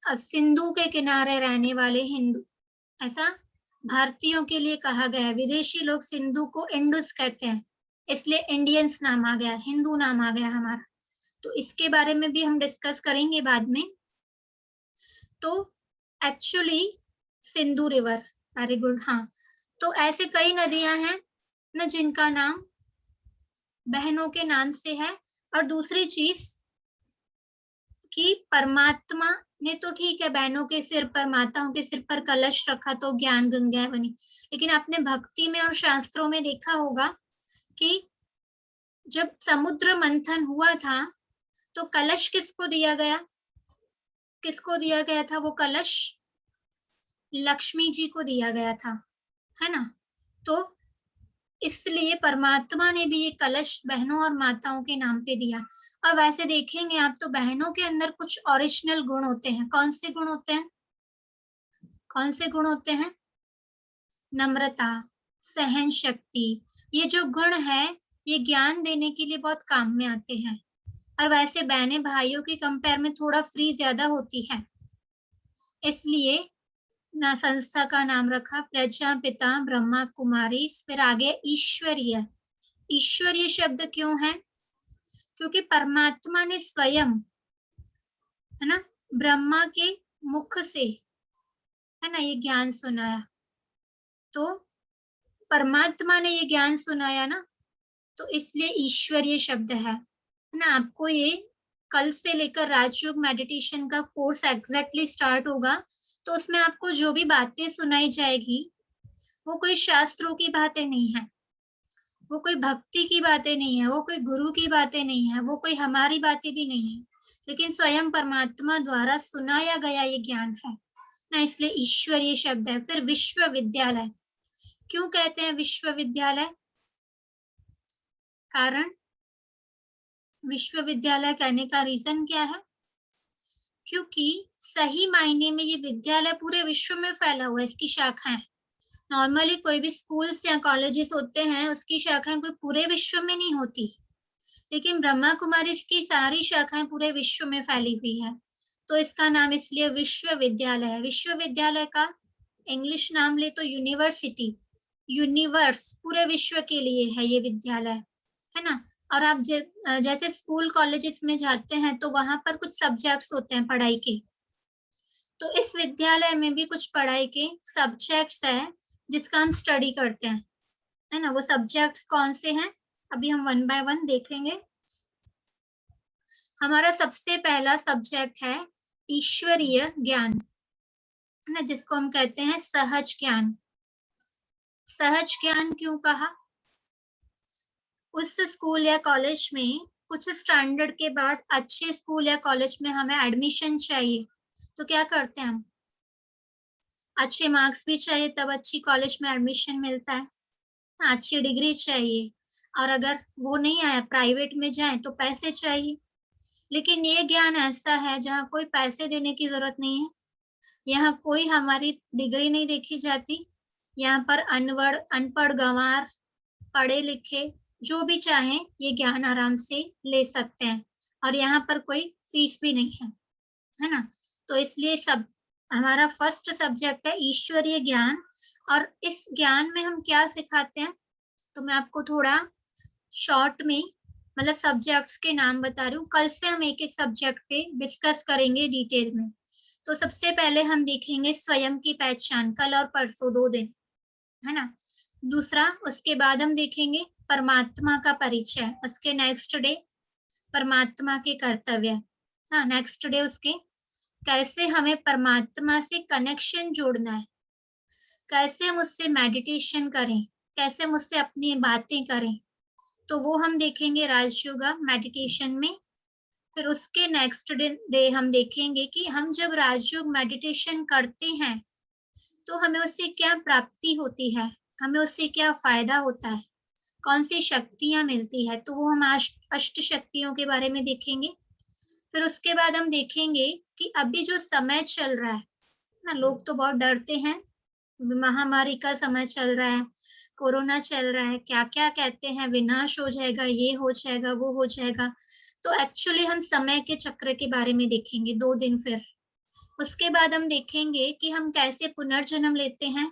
सिंधु के किनारे रहने वाले हिंदू, ऐसा भारतीयों के लिए कहा गया है। विदेशी लोग सिंधु को इंडस कहते हैं, इसलिए इंडियंस नाम आ गया, हिंदू नाम आ गया हमारा। तो इसके बारे में भी हम डिस्कस करेंगे बाद में। तो actually Sindhu river, very good, हाँ। तो ऐसे कई नदियां हैं ना जिनका नाम बहनों के नाम से है। और दूसरी चीज कि परमात्मा ने तो ठीक है बहनों के सिर पर, माताओं के सिर पर कलश रखा तो ज्ञान गंगा बनी, लेकिन आपने भक्ति में और शास्त्रों में देखा होगा कि जब समुद्र मंथन हुआ था तो कलश किसको दिया गया? किसको दिया गया था वो कलश? लक्ष्मी जी को दिया गया था, है ना। तो इसलिए परमात्मा ने भी ये कलश बहनों और माताओं के नाम पे दिया। और वैसे देखेंगे आप तो बहनों के अंदर कुछ ओरिजिनल गुण होते हैं। कौन से गुण होते हैं? कौन से गुण होते हैं? नम्रता, सहन शक्ति, ये जो गुण है ये ज्ञान देने के लिए बहुत काम में आते हैं। और वैसे बहनें भाइयों के कंपेयर में थोड़ा फ्री ज्यादा होती है, इसलिए ना संस्था का नाम रखा प्रजापिता ब्रह्मा कुमारी। फिर आगे ईश्वरीय। ईश्वरीय शब्द क्यों है? क्योंकि परमात्मा ने स्वयं, है ना, ब्रह्मा के मुख से, है ना, ये ज्ञान सुनाया। तो परमात्मा ने ये ज्ञान सुनाया ना, तो इसलिए ईश्वरीय शब्द है ना। आपको ये कल से लेकर राजयोग मेडिटेशन का कोर्स एग्जैक्टली स्टार्ट होगा, तो उसमें आपको जो भी बातें सुनाई जाएगी वो कोई शास्त्रों की बातें नहीं है, वो कोई भक्ति की बातें नहीं है, वो कोई गुरु की बातें नहीं है, वो कोई हमारी बातें भी नहीं है, लेकिन स्वयं परमात्मा द्वारा सुनाया गया ये ज्ञान है ना, इसलिए ईश्वरीय शब्द है। फिर विश्वविद्यालय, क्यों कहते हैं विश्वविद्यालय? कारण, विश्वविद्यालय कहने का रीजन क्या है? क्योंकि सही मायने में ये विद्यालय पूरे विश्व में फैला हुआ है, इसकी शाखाएं। नॉर्मली कोई भी स्कूल्स या कॉलेजेस होते हैं उसकी शाखाएं कोई पूरे विश्व में नहीं होती, लेकिन ब्रह्मा कुमारी इसकी सारी शाखाएं पूरे विश्व में फैली हुई है, तो इसका नाम इसलिए विश्वविद्यालय है। विश्वविद्यालय का इंग्लिश नाम ले तो यूनिवर्सिटी, यूनिवर्स, पूरे विश्व के लिए है ये विद्यालय, है ना। और आप जैसे स्कूल कॉलेजेस में जाते हैं तो वहां पर कुछ सब्जेक्ट्स होते हैं पढ़ाई के, तो इस विद्यालय में भी कुछ पढ़ाई के सब्जेक्ट्स है जिसका हम स्टडी करते हैं, है ना। वो सब्जेक्ट्स कौन से हैं अभी हम वन बाय वन देखेंगे। हमारा सबसे पहला सब्जेक्ट है ईश्वरीय ज्ञान, है ना, जिसको हम कहते हैं सहज ज्ञान। सहज ज्ञान क्यों कहा? उस स्कूल या कॉलेज में कुछ स्टैंडर्ड के बाद अच्छे स्कूल या कॉलेज में हमें एडमिशन चाहिए, तो क्या करते हैं हम? अच्छे मार्क्स भी चाहिए तब अच्छी कॉलेज में एडमिशन मिलता है, अच्छी डिग्री चाहिए, और अगर वो नहीं आया प्राइवेट में जाए तो पैसे चाहिए। लेकिन ये ज्ञान ऐसा है जहाँ कोई पैसे देने की जरूरत नहीं है, यहाँ कोई हमारी डिग्री नहीं देखी जाती, यहाँ पर अनपढ़ गंवार पढ़े लिखे जो भी चाहे ये ज्ञान आराम से ले सकते हैं, और यहाँ पर कोई फीस भी नहीं है ना। तो इसलिए सब हमारा फर्स्ट सब्जेक्ट है ईश्वरीय ज्ञान। और इस ज्ञान में हम क्या सिखाते हैं, तो मैं आपको थोड़ा शॉर्ट में मतलब सब्जेक्ट्स के नाम बता रही हूँ, कल से हम एक एक सब्जेक्ट पे डिस्कस करेंगे डिटेल में। तो सबसे पहले हम देखेंगे स्वयं की पहचान, कल और परसों 2 दिन, है ना। दूसरा, उसके बाद हम देखेंगे परमात्मा का परिचय, उसके नेक्स्ट डे परमात्मा के कर्तव्य, हाँ नेक्स्ट डे उसके कैसे हमें परमात्मा से कनेक्शन जोड़ना है, कैसे हम उससे मेडिटेशन करें, कैसे हम उससे अपनी बातें करें, तो वो हम देखेंगे राजयोगा मेडिटेशन में। फिर उसके नेक्स्ट डे हम देखेंगे कि हम जब राजयोग मेडिटेशन करते हैं तो हमें उससे क्या प्राप्ति होती है, हमें उससे क्या फायदा होता है, कौन सी शक्तियां मिलती है, तो वो हम अष्ट शक्तियों के बारे में देखेंगे। फिर उसके बाद हम देखेंगे कि अभी जो समय चल रहा है ना, लोग तो बहुत डरते हैं, महामारी का समय चल रहा है, कोरोना चल रहा है, क्या क्या कहते हैं, विनाश हो जाएगा, ये हो जाएगा, वो हो जाएगा। तो एक्चुअली हम समय के चक्र के बारे में देखेंगे 2 दिन। फिर उसके बाद हम देखेंगे कि हम कैसे पुनर्जन्म लेते हैं,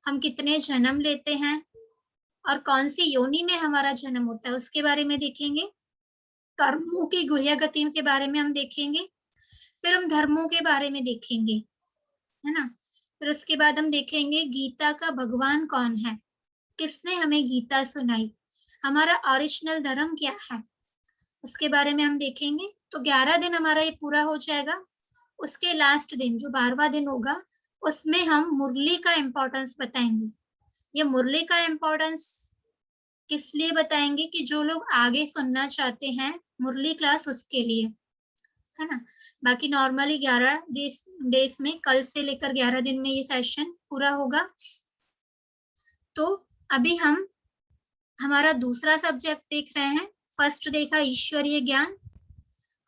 हम कितने जन्म लेते हैं, और कौन सी योनि में हमारा जन्म होता है उसके बारे में देखेंगे। कर्मों की गुह्य गति के बारे में हम देखेंगे। फिर हम धर्मों के बारे में देखेंगे, है ना। फिर उसके बाद हम देखेंगे गीता का भगवान कौन है, किसने हमें गीता सुनाई, हमारा ओरिजिनल धर्म क्या है, उसके बारे में हम देखेंगे। तो 11 दिन हमारा ये पूरा हो जाएगा। उसके लास्ट दिन जो 12वां दिन होगा उसमें हम मुरली का इम्पोर्टेंस बताएंगे। ये मुरली का इम्पोर्टेंस किस लिए बताएंगे कि जो लोग आगे सुनना चाहते हैं मुरली क्लास उसके लिए, है ना। बाकी नॉर्मली 11 डेज में, कल से लेकर 11 दिन में ये सेशन पूरा होगा। तो अभी हम हमारा दूसरा सब्जेक्ट देख रहे हैं। फर्स्ट देखा ईश्वरीय ज्ञान,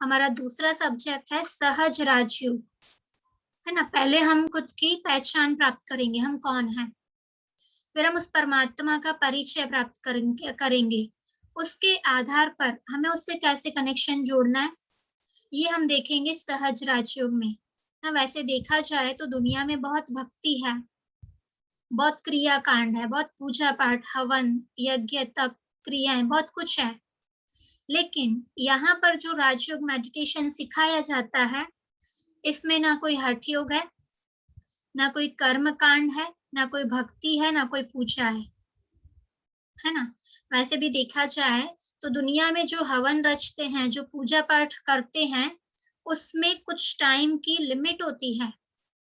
हमारा दूसरा सब्जेक्ट है सहज राजयोग, है ना। पहले हम खुद की पहचान प्राप्त करेंगे, हम कौन हैं, फिर हम उस परमात्मा का परिचय प्राप्त करेंगे। उसके आधार पर हमें उससे कैसे कनेक्शन जोड़ना है ये हम देखेंगे सहज राजयोग में ना। वैसे देखा जाए तो दुनिया में बहुत भक्ति है, बहुत क्रिया कांड है, बहुत पूजा पाठ, हवन, यज्ञ, तप, क्रियाएं, बहुत कुछ है। लेकिन यहाँ पर जो राजयोग मेडिटेशन सिखाया जाता है इसमें ना कोई हठ योग ना कोई कर्म कांड है, ना कोई भक्ति है, ना कोई पूजा है ना। वैसे भी देखा जाए तो दुनिया में जो हवन रचते हैं, जो पूजा पाठ करते हैं, उसमें कुछ टाइम की लिमिट होती है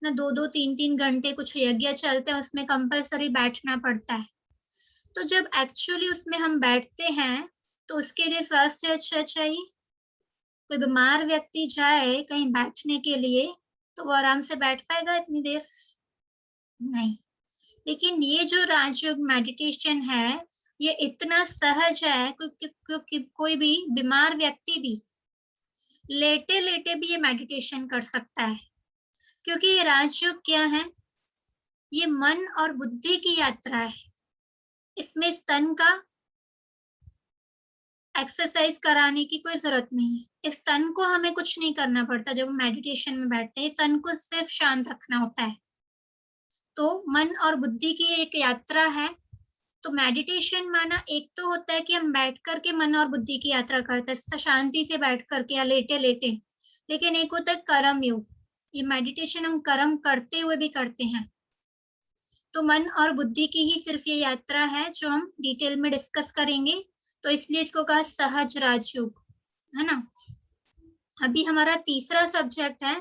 ना, 2-2, 3-3 घंटे कुछ यज्ञ चलते हैं, उसमें कंपलसरी बैठना पड़ता है। तो जब एक्चुअली उसमें हम बैठते हैं तो उसके लिए स्वास्थ्य अच्छा चाहिए। कोई बीमार व्यक्ति जाए कहीं बैठने के लिए तो वो आराम से बैठ पाएगा इतनी देर? नहीं। लेकिन ये जो राजयोग मेडिटेशन है ये इतना सहज है क्योंकि कोई भी बीमार व्यक्ति भी लेटे लेटे भी ये मेडिटेशन कर सकता है। क्योंकि ये राजयोग क्या है, ये मन और बुद्धि की यात्रा है। इसमें स्तन का एक्सरसाइज कराने की कोई जरूरत नहीं है। इस तन को हमें कुछ नहीं करना पड़ता जब हम मेडिटेशन में बैठते हैं, तन को सिर्फ शांत रखना होता है। तो मन और बुद्धि की एक यात्रा है तो मेडिटेशन माना एक तो होता है कि हम बैठ करके मन और बुद्धि की यात्रा करते हैं शांति से बैठ करके या लेटे लेटे, लेकिन एक होता है कर्म योग। ये मेडिटेशन हम कर्म करते हुए भी करते हैं। तो मन और बुद्धि की ही सिर्फ ये यात्रा है जो हम डिटेल में डिस्कस करेंगे, तो इसलिए इसको कहा सहज राजयोग, है ना। अभी हमारा तीसरा सब्जेक्ट है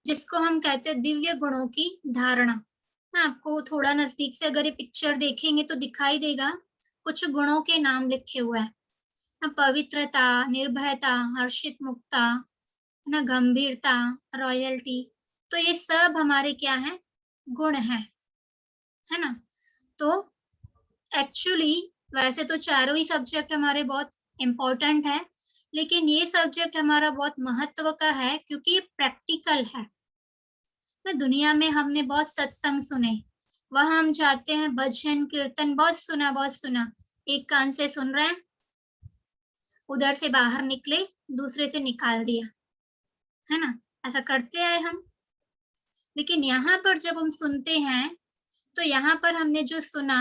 जिसको हम कहते हैं दिव्य गुणों की धारणा। आपको थोड़ा नजदीक से अगर ये पिक्चर देखेंगे तो दिखाई देगा कुछ गुणों के नाम लिखे हुए हैं। पवित्रता, निर्भयता, हर्षित मुक्ता, है ना, गंभीरता, रॉयल्टी। तो ये सब हमारे क्या है, गुण है ना। तो एक्चुअली वैसे तो चारों ही सब्जेक्ट हमारे बहुत इम्पोर्टेंट है, लेकिन ये सब्जेक्ट हमारा बहुत महत्व का है क्योंकि ये प्रैक्टिकल है ना। दुनिया में हमने बहुत सत्संग सुने, वहां हम जाते हैं, भजन कीर्तन बहुत सुना, एक कान से सुन रहे हैं, उधर से बाहर निकले, दूसरे से निकाल दिया, है ना, ऐसा करते आए हम। लेकिन यहाँ पर जब हम सुनते हैं तो यहाँ पर हमने जो सुना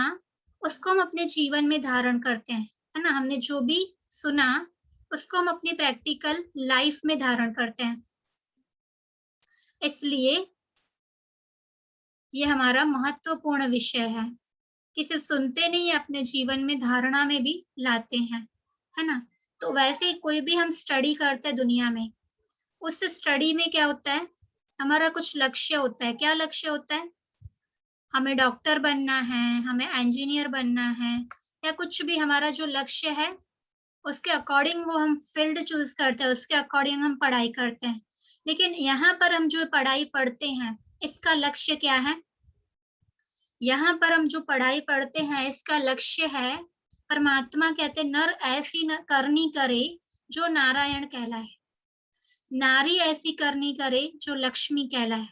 उसको हम अपने जीवन में धारण करते हैं, है ना। हमने जो भी सुना उसको हम अपनी प्रैक्टिकल लाइफ में धारण करते हैं। इसलिए ये हमारा महत्वपूर्ण विषय है कि सिर्फ सुनते नहीं, अपने जीवन में धारणा में भी लाते हैं, है ना। तो वैसे कोई भी हम स्टडी करते हैं दुनिया में, उस स्टडी में क्या होता है, हमारा कुछ लक्ष्य होता है। क्या लक्ष्य होता है, हमें डॉक्टर बनना है, हमें इंजीनियर बनना है, या कुछ भी हमारा जो लक्ष्य है उसके अकॉर्डिंग वो हम फील्ड चूज करते हैं, उसके अकॉर्डिंग हम पढ़ाई करते हैं। लेकिन यहाँ पर हम जो पढ़ाई पढ़ते हैं इसका लक्ष्य क्या है, यहाँ पर हम जो पढ़ाई पढ़ते हैं इसका लक्ष्य है, परमात्मा कहते नर ऐसी न करनी करे जो नारायण कहलाए, नारी ऐसी करनी करे जो लक्ष्मी कहलाए।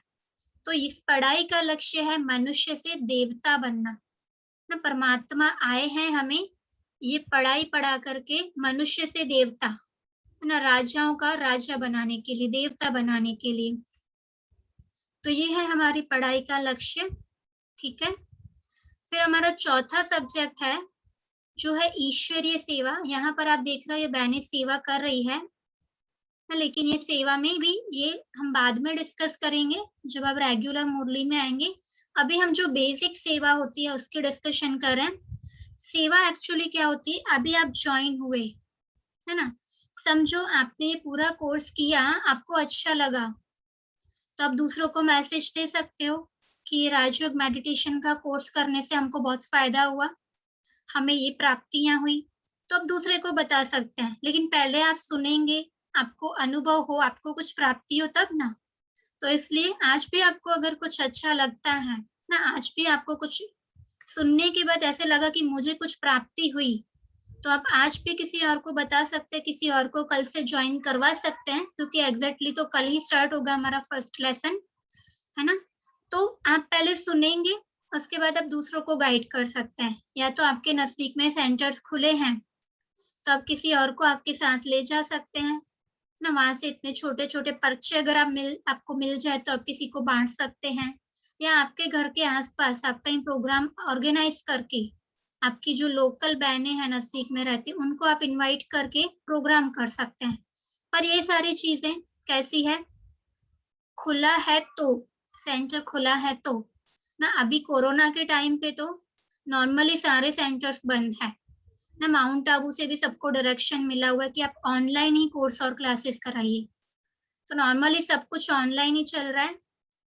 तो इस पढ़ाई का लक्ष्य है मनुष्य से देवता बनना ना। परमात्मा आए हैं हमें ये पढ़ाई पढ़ा करके मनुष्य से देवता, है ना, राजाओं का राजा बनाने के लिए, देवता बनाने के लिए। तो ये है हमारी पढ़ाई का लक्ष्य, ठीक है। फिर हमारा चौथा सब्जेक्ट है जो है ईश्वरीय सेवा। यहाँ पर आप देख रहे हो ये बहनें सेवा कर रही है, लेकिन ये सेवा में भी ये हम बाद में डिस्कस करेंगे जब आप रेगुलर मुरली में आएंगे। अभी हम जो बेसिक सेवा होती है उसकी डिस्कशन कर रहे हैं। सेवा एक्चुअली क्या होती है, अभी आप ज्वाइन हुए, है ना, समझो आपने ये पूरा कोर्स किया, आपको अच्छा लगा, तो आप दूसरों को मैसेज दे सकते हो कि राजयोग मेडिटेशन का कोर्स करने से हमको बहुत फायदा हुआ, हमें ये प्राप्तियां हुई, तो आप दूसरे को बता सकते हैं। लेकिन पहले आप सुनेंगे, आपको अनुभव हो, आपको कुछ प्राप्ति हो तब ना। तो इसलिए आज भी आपको अगर कुछ अच्छा लगता है ना, आज भी आपको कुछ सुनने के बाद ऐसे लगा कि मुझे कुछ प्राप्ति हुई, तो आप आज भी किसी और को बता सकते हैं, किसी और को कल से ज्वाइन करवा सकते हैं, क्योंकि एग्जैक्टली तो कल ही स्टार्ट होगा हमारा फर्स्ट लेसन, है ना। तो आप पहले सुनेंगे, उसके बाद आप दूसरों को गाइड कर सकते हैं। या तो आपके नजदीक में सेंटर्स खुले हैं तो आप किसी और को आपके साथ ले जा सकते हैं ना, वहां से इतने छोटे छोटे पर्चे अगर आपको मिल जाए तो आप किसी को बांट सकते हैं, या आपके घर के आसपास आप कहीं प्रोग्राम ऑर्गेनाइज करके आपकी जो लोकल बहनें हैं नजदीक में रहती, उनको आप इनवाइट करके प्रोग्राम कर सकते हैं। पर ये सारी चीजें कैसी है, खुला है तो, सेंटर खुला है तो ना। अभी कोरोना के टाइम पे तो नॉर्मली सारे सेंटर्स बंद है ना। माउंट आबू से भी सबको डायरेक्शन मिला हुआ है कि आप ऑनलाइन ही कोर्स और क्लासेस कराइए, तो नॉर्मली सब कुछ ऑनलाइन ही चल रहा है।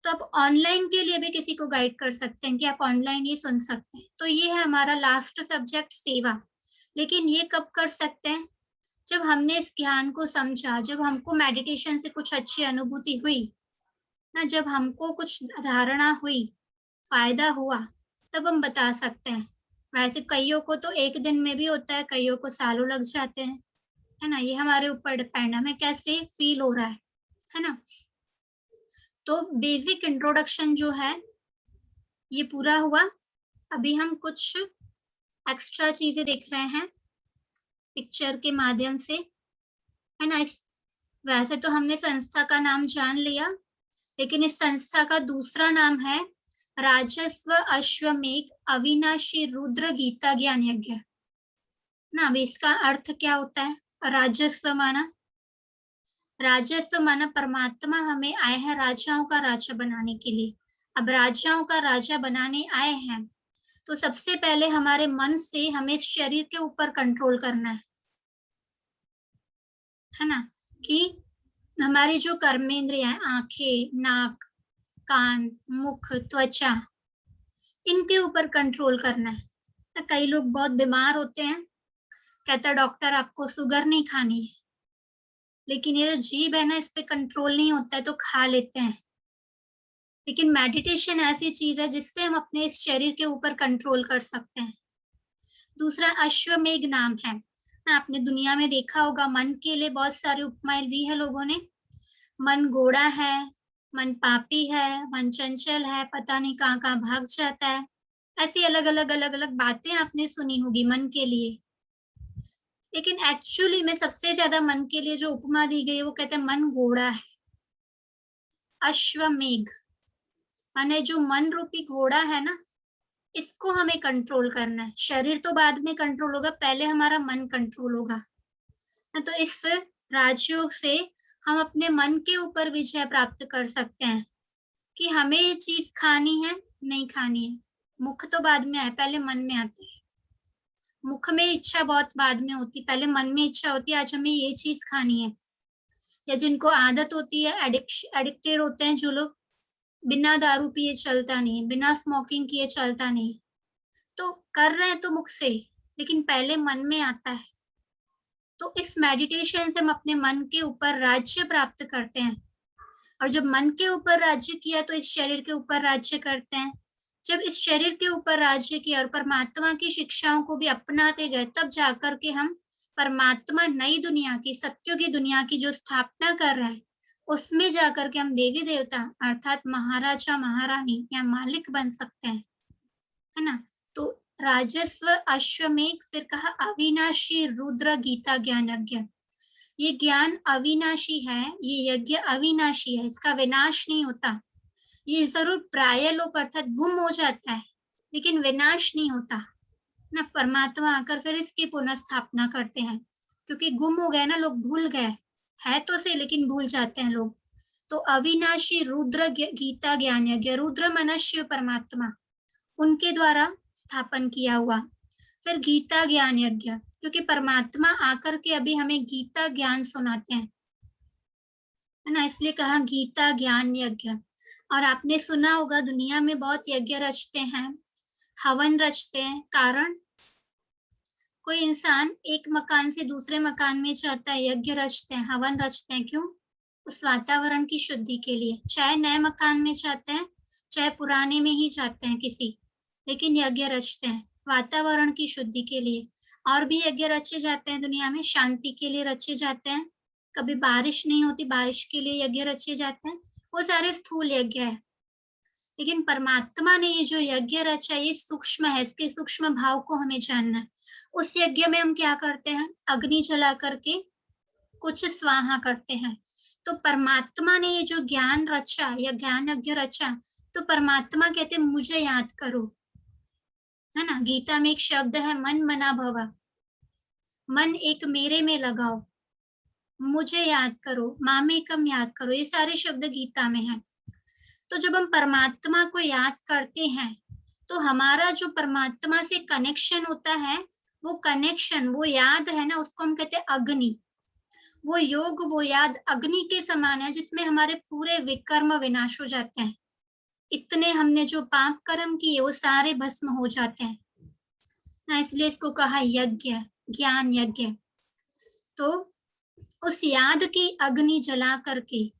तो आप ऑनलाइन के लिए भी किसी को गाइड कर सकते हैं कि आप ऑनलाइन ही सुन सकते हैं। तो ये है हमारा लास्ट सब्जेक्ट सेवा। लेकिन ये कब कर सकते हैं, जब हमने इस ज्ञान को समझा, जब हमको मेडिटेशन से कुछ अच्छी अनुभूति हुई ना, जब हमको कुछ धारणा हुई, फायदा हुआ, तब हम बता सकते हैं। वैसे कईयों को तो एक दिन में भी होता है, कईयों को सालों लग जाते हैं, है ना। ये हमारे ऊपर डिपेंड, हमें कैसे फील हो रहा है ना। तो बेसिक इंट्रोडक्शन जो है ये पूरा हुआ। अभी हम कुछ एक्स्ट्रा चीजें देख रहे हैं पिक्चर के माध्यम से, है ना। वैसे तो हमने संस्था का नाम जान लिया, लेकिन इस संस्था का दूसरा नाम है राजस्व अश्वमेघ अविनाशी रुद्र गीता ज्ञान यज्ञ ना। अब इसका अर्थ क्या होता है? राजस्व माना परमात्मा हमें आए हैं राजाओं का राजा बनाने के लिए। अब राजाओं का राजा बनाने आए हैं तो सबसे पहले हमारे मन से हमें शरीर के ऊपर कंट्रोल करना है ना, कि हमारी जो कर्मेंद्रियां, आंखें, नाक, कान, मुख, त्वचा, इनके ऊपर कंट्रोल करना है। कई लोग बहुत बीमार होते हैं, कहता डॉक्टर आपको शुगर नहीं खानी है, लेकिन ये जो जीभ है ना, इस पे कंट्रोल नहीं होता है तो खा लेते हैं। लेकिन मेडिटेशन ऐसी चीज है जिससे हम अपने इस शरीर के ऊपर कंट्रोल कर सकते हैं। दूसरा अश्वमेघ नाम है। आपने दुनिया में देखा होगा, मन के लिए बहुत सारी उपमाएं दी है लोगों ने। मन घोड़ा है, मन पापी है, मन चंचल है, पता नहीं कहाँ कहाँ भाग जाता है। ऐसी अलग अलग बातें आपने सुनी होगी मन के लिए। लेकिन एक्चुअली में सबसे ज्यादा मन के लिए जो उपमा दी गई है वो कहते हैं मन घोड़ा है। अश्वमेघ माने जो मन रूपी घोड़ा है ना, इसको हमें कंट्रोल करना है। शरीर तो बाद में कंट्रोल होगा, पहले हमारा मन कंट्रोल होगा। तो इस राजयोग से हम अपने मन के ऊपर विजय प्राप्त कर सकते हैं कि हमें ये चीज खानी है नहीं खानी है। मुख तो बाद में आए, पहले मन में आती है। मुख में इच्छा बहुत बाद में होती, पहले मन में इच्छा होती है आज हमें ये चीज खानी है। या जिनको आदत होती है, एडिक्टेड होते हैं जो लोग, बिना दारू पिए चलता नहीं, बिना स्मोकिंग किए चलता नहीं, तो कर रहे हैं तो मुख से, लेकिन पहले मन में आता है। तो इस मेडिटेशन से हम अपने मन के ऊपर राज्य प्राप्त करते हैं। और जब मन के ऊपर राज्य किया तो इस शरीर के ऊपर राज्य करते हैं। जब इस शरीर के ऊपर राज्य किया और परमात्मा की शिक्षाओं को भी अपनाते गए, तब जाकर के हम परमात्मा नई दुनिया की, सत्यों की दुनिया की जो स्थापना कर रहे हैं, उसमें जाकर के हम देवी देवता अर्थात महाराजा महारानी या मालिक बन सकते हैं, है ना। तो राजस्व अश्वमेघ, फिर कहा अविनाशी रुद्र गीता ज्ञान यज्ञ। ये ज्ञान अविनाशी है, ये यज्ञ अविनाशी है, इसका विनाश नहीं होता। ये जरूर प्रायलोप अर्थात गुम हो जाता है, लेकिन विनाश नहीं होता ना। परमात्मा आकर फिर इसकी पुनः स्थापना करते हैं, क्योंकि गुम हो गए ना, लोग भूल गए है तो से, लेकिन भूल जाते हैं लोग। तो अविनाशी रुद्र गीता ज्ञान यज्ञ, रुद्र माना शिव परमात्मा, उनके द्वारा स्थापन किया हुआ। फिर गीता ज्ञान यज्ञ, क्योंकि परमात्मा आकर के अभी हमें गीता ज्ञान सुनाते हैं, है ना, इसलिए कहा गीता ज्ञान यज्ञ। और आपने सुना होगा दुनिया में बहुत यज्ञ रचते हैं, हवन रचते हैं। कारण कोई इंसान एक मकान से दूसरे मकान में जाता है, यज्ञ रचते हैं, हवन रचते हैं। क्यों? उस वातावरण की शुद्धि के लिए। चाहे नए मकान में जाते हैं, चाहे पुराने में ही जाते हैं किसी, लेकिन यज्ञ रचते हैं वातावरण की शुद्धि के लिए। और भी यज्ञ रचे जाते हैं दुनिया में, शांति के लिए रचे जाते हैं। कभी बारिश नहीं होती, बारिश के लिए यज्ञ रचे जाते हैं। वो सारे स्थूल यज्ञ है। लेकिन परमात्मा ने ये जो यज्ञ रचा, ये सूक्ष्म है, इसके सूक्ष्म भाव को हमें जानना है। उस यज्ञ में हम क्या करते हैं? अग्नि जला करके कुछ स्वाहा करते हैं। तो परमात्मा ने ये जो ज्ञान रचा या ज्ञान यज्ञ रचा, तो परमात्मा कहते हैं मुझे याद करो, है ना। गीता में एक शब्द है मन मना भवा, मन एक मेरे में लगाओ, मुझे याद करो, मामेकम याद करो, ये सारे शब्द गीता में हैं। तो जब हम परमात्मा को याद करते हैं तो हमारा जो परमात्मा से कनेक्शन होता है, वो कनेक्शन, वो याद है ना, उसको हम कहते हैं अग्नि। वो योग, वो याद अग्नि के समान है, जिसमें हमारे पूरे विकर्म विनाश हो जाते हैं। इतने हमने जो पाप कर्म किए वो सारे भस्म हो जाते हैं ना, इसलिए इसको कहा यज्ञ, ज्ञान यज्ञ। तो उस याद की अग्नि जला करके,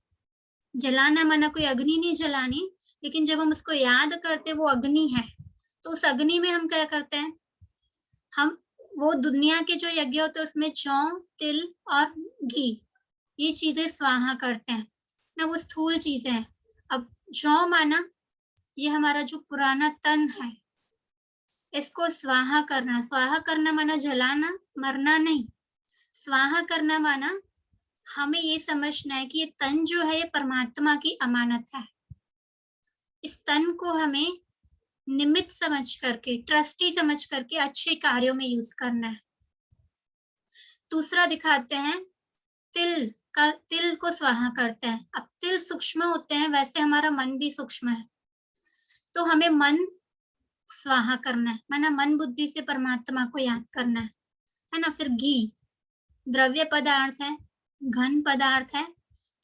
जलाना माना कोई अग्नि नहीं जलानी, लेकिन जब हम उसको याद करते वो अग्नि है, तो उस अग्नि में हम क्या करते हैं? हम वो दुनिया के जो यज्ञ होते हैं उसमें जौ, तिल और घी, ये चीजें स्वाहा करते हैं ना, वो स्थूल चीजें हैं। अब जौ माना ये हमारा जो पुराना तन है, इसको स्वाहा करना। स्वाहा करना माना जलाना, मरना नहीं। स्वाहा करना माना हमें ये समझना है कि ये तन जो है ये परमात्मा की अमानत है, इस तन को हमें निमित्त समझ करके, ट्रस्टी समझ करके अच्छे कार्यों में यूज करना है। दूसरा दिखाते हैं, तिल को स्वाहा करते हैं। अब तिल सूक्ष्म होते हैं, वैसे हमारा मन भी सूक्ष्म है, तो हमें मन स्वाहा करना है, माना मन बुद्धि से परमात्मा को याद करना है ना। फिर घी द्रव्य पदार्थ है, घन पदार्थ है,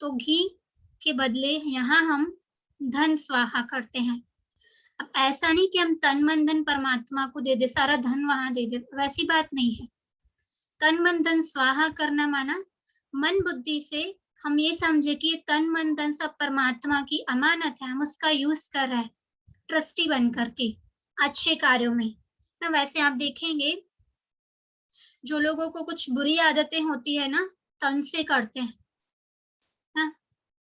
तो घी के बदले यहाँ हम धन स्वाहा करते हैं। अब ऐसा नहीं कि हम तन मन धन परमात्मा को दे दे, सारा धन वहां दे दे, वैसी बात नहीं है। तन मन धन स्वाहा करना माना मन बुद्धि से हम ये समझे कि ये तन मन धन सब परमात्मा की अमानत है, हम उसका यूज कर रहे हैं ट्रस्टी बन करके अच्छे कार्यों में ना। वैसे आप देखेंगे जो लोगों को कुछ बुरी आदतें होती है ना, तन से करते हैं ना,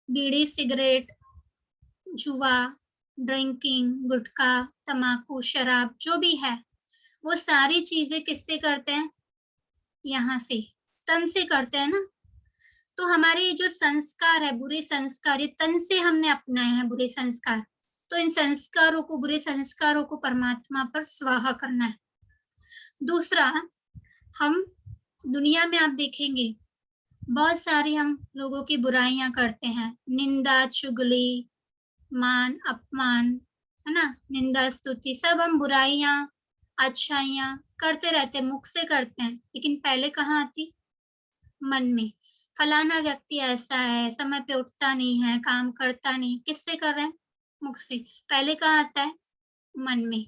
बीड़ी सिगरेट जुआ ड्रिंकिंग गुटखा तम्बाकू शराब जो भी है, वो सारी चीजें किससे करते हैं, यहाँ से तन से करते हैं ना। तो हमारे जो संस्कार है, बुरे संस्कार, ये तन से हमने अपनाए हैं बुरे संस्कार, तो इन संस्कारों को, बुरे संस्कारों को परमात्मा पर स्वाहा करना है। दूसरा, हम दुनिया में आप देखेंगे बहुत सारी हम लोगों की बुराइयां करते हैं, निंदा चुगली मान अपमान है ना, निंदा स्तुति, सब हम बुराइयां अच्छाइयां करते रहते, मुख से करते हैं, लेकिन पहले कहाँ आती, मन में। फलाना व्यक्ति ऐसा है, समय पे उठता नहीं है, काम करता नहीं, किससे कर रहे हैं, मुख से। पहले कहाँ आता है, मन में।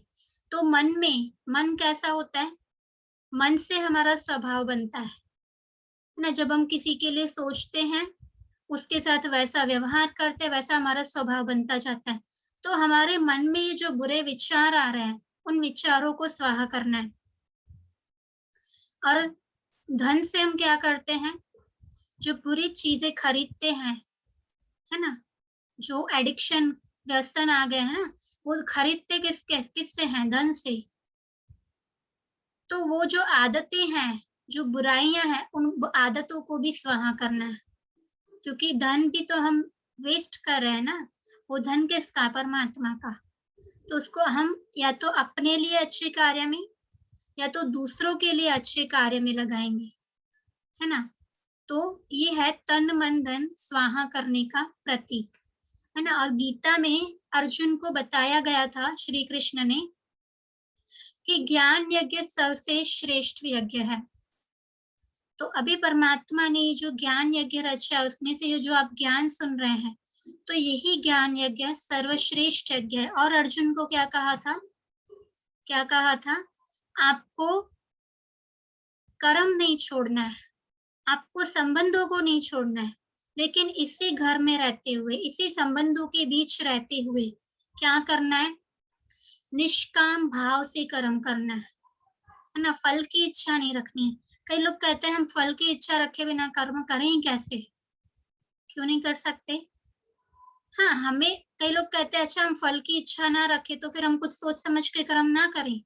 तो मन में, मन कैसा होता है, मन से हमारा स्वभाव बनता है ना। जब हम किसी के लिए सोचते हैं, उसके साथ वैसा व्यवहार करते हैं, वैसा हमारा स्वभाव बनता जाता है। तो हमारे मन में ये जो बुरे विचार आ रहे हैं, उन विचारों को स्वाहा करना है। और धन से हम क्या करते हैं, जो बुरी चीजें खरीदते हैं है ना, जो एडिक्शन व्यसन आ गए हैं ना, वो खरीदते किससे हैं, धन से। तो वो जो आदतें हैं, जो बुराइयां हैं, उन आदतों को भी स्वाहा करना है, क्योंकि धन भी तो हम वेस्ट कर रहे हैं ना, वो धन किसका, परमात्मा का। तो उसको हम या तो अपने लिए अच्छे कार्य में या तो दूसरों के लिए अच्छे कार्य में लगाएंगे, है ना। तो ये है तन मन धन स्वाहा करने का प्रतीक, है ना। और गीता में अर्जुन को बताया गया था श्री कृष्ण ने कि ज्ञान यज्ञ सबसे श्रेष्ठ यज्ञ है। तो अभी परमात्मा ने जो ज्ञान यज्ञ रचा है, उसमें से ये जो आप ज्ञान सुन रहे हैं, तो यही ज्ञान यज्ञ सर्वश्रेष्ठ यज्ञ है। और अर्जुन को क्या कहा था, क्या कहा था, आपको कर्म नहीं छोड़ना है, आपको संबंधों को नहीं छोड़ना है, लेकिन इसी घर में रहते हुए, इसी संबंधों के बीच रहते हुए क्या करना है, निष्काम भाव से कर्म करना है ना। फल की इच्छा नहीं रखनी है। कई लोग कहते हैं हम फल की इच्छा रखे बिना कर्म करें कैसे, क्यों नहीं कर सकते। हाँ, हमें कई लोग कहते हैं अच्छा हम फल की इच्छा ना रखें तो फिर हम कुछ सोच समझ के कर्म ना करें।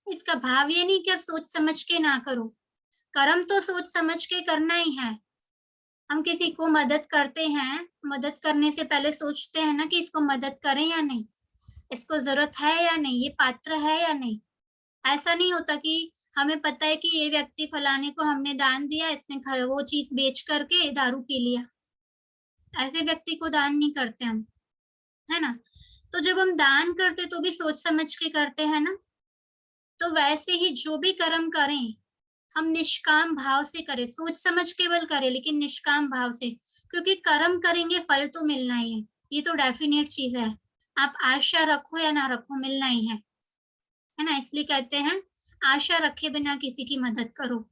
इसका भाव ये नहीं कि आप सोच समझ के ना करो, कर्म तो सोच समझ के करना ही है। हम किसी को मदद करते हैं, मदद करने से पहले सोचते हैं ना कि इसको मदद करें या नहीं, इसको जरूरत है या नहीं, ये पात्र है या नहीं। ऐसा नहीं होता कि हमें पता है कि ये व्यक्ति फलाने को हमने दान दिया, इसने वो चीज बेच करके दारू पी लिया, ऐसे व्यक्ति को दान नहीं करते हम, है ना। तो जब हम दान करते तो भी सोच समझ के करते हैं ना। तो वैसे ही जो भी कर्म करें हम निष्काम भाव से करें, सोच समझ केवल करें लेकिन निष्काम भाव से, क्योंकि कर्म करेंगे फल तो मिलना ही है, ये तो डेफिनेट चीज है। आप आशा रखो या ना रखो, मिलना ही है ना। इसलिए कहते हैं आशा रखे बिना किसी की मदद करो,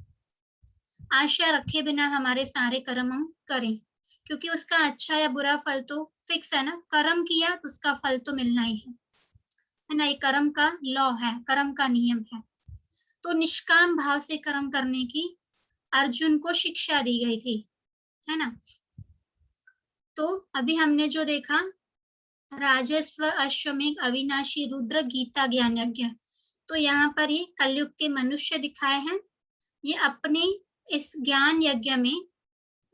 आशा रखे बिना हमारे सारे कर्म हम करें, क्योंकि उसका अच्छा या बुरा फल तो फिक्स है ना। कर्म किया तो उसका फल तो मिलना ही है ना, ये कर्म का लॉ है, कर्म का नियम है। तो निष्काम भाव से कर्म करने की अर्जुन को शिक्षा दी गई थी, है ना। तो अभी हमने जो देखा राजस्व अश्वमेघ अविनाशी रुद्र गीता ज्ञान यज्ञ, तो यहाँ पर ये कलयुग के मनुष्य दिखाए हैं, ये अपने इस ज्ञान यज्ञ में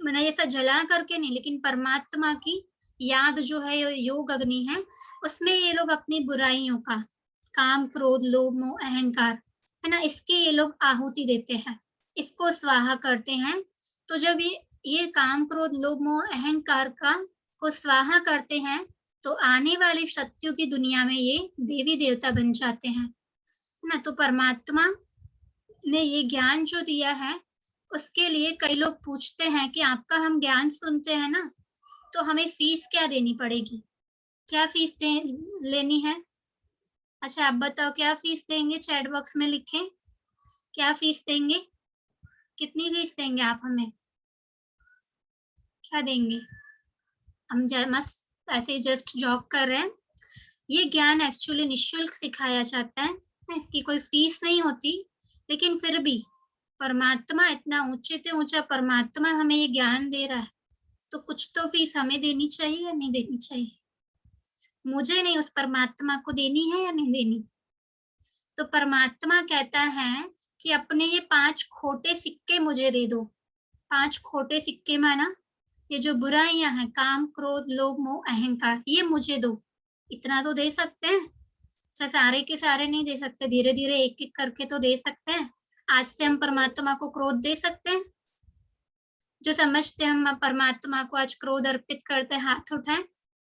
मैंने ऐसा जला करके नहीं, लेकिन परमात्मा की याद जो है योग अग्नि है, उसमें ये लोग अपनी बुराइयों का, काम क्रोध लोभ मोह अहंकार, है ना, इसके ये लोग आहुति देते हैं, इसको स्वाहा करते हैं। तो जब ये काम क्रोध लोभ मोह अहंकार का को स्वाहा करते हैं, तो आने वाली सत्युग की दुनिया में ये देवी देवता बन जाते हैं, है ना। तो परमात्मा ने ये ज्ञान जो दिया है, उसके लिए कई लोग पूछते हैं कि आपका हम ज्ञान सुनते हैं ना, तो हमें फीस क्या देनी पड़ेगी, क्या फीस लेनी है? अच्छा आप बताओ, क्या फीस देंगे? चैट बॉक्स में लिखें, क्या फीस देंगे? कितनी फीस देंगे आप हमें? क्या देंगे? हम मस्त ऐसे जस्ट जॉब कर रहे हैं। ये ज्ञान एक्चुअली निःशुल्क सिखाया जाता है, इसकी कोई फीस नहीं होती, लेकिन फिर भी परमात्मा इतना ऊंचे से ऊंचा परमात्मा हमें ये ज्ञान दे रहा है, तो कुछ तो फीस हमें देनी चाहिए या नहीं देनी चाहिए? मुझे नहीं, उस परमात्मा को देनी है या नहीं देनी? तो परमात्मा कहता है कि अपने ये 5 खोटे सिक्के मुझे दे दो। 5 खोटे सिक्के माना ये जो बुराइयां हैं, काम क्रोध लोभ मोह अहंकार, ये मुझे दो। इतना तो दे सकते हैं। अच्छा सारे के सारे नहीं दे सकते, धीरे धीरे एक एक करके तो दे सकते हैं। आज से हम परमात्मा को क्रोध दे सकते हैं? जो समझते हैं हम परमात्मा को आज क्रोध अर्पित करते हैं, हाथ उठाएं।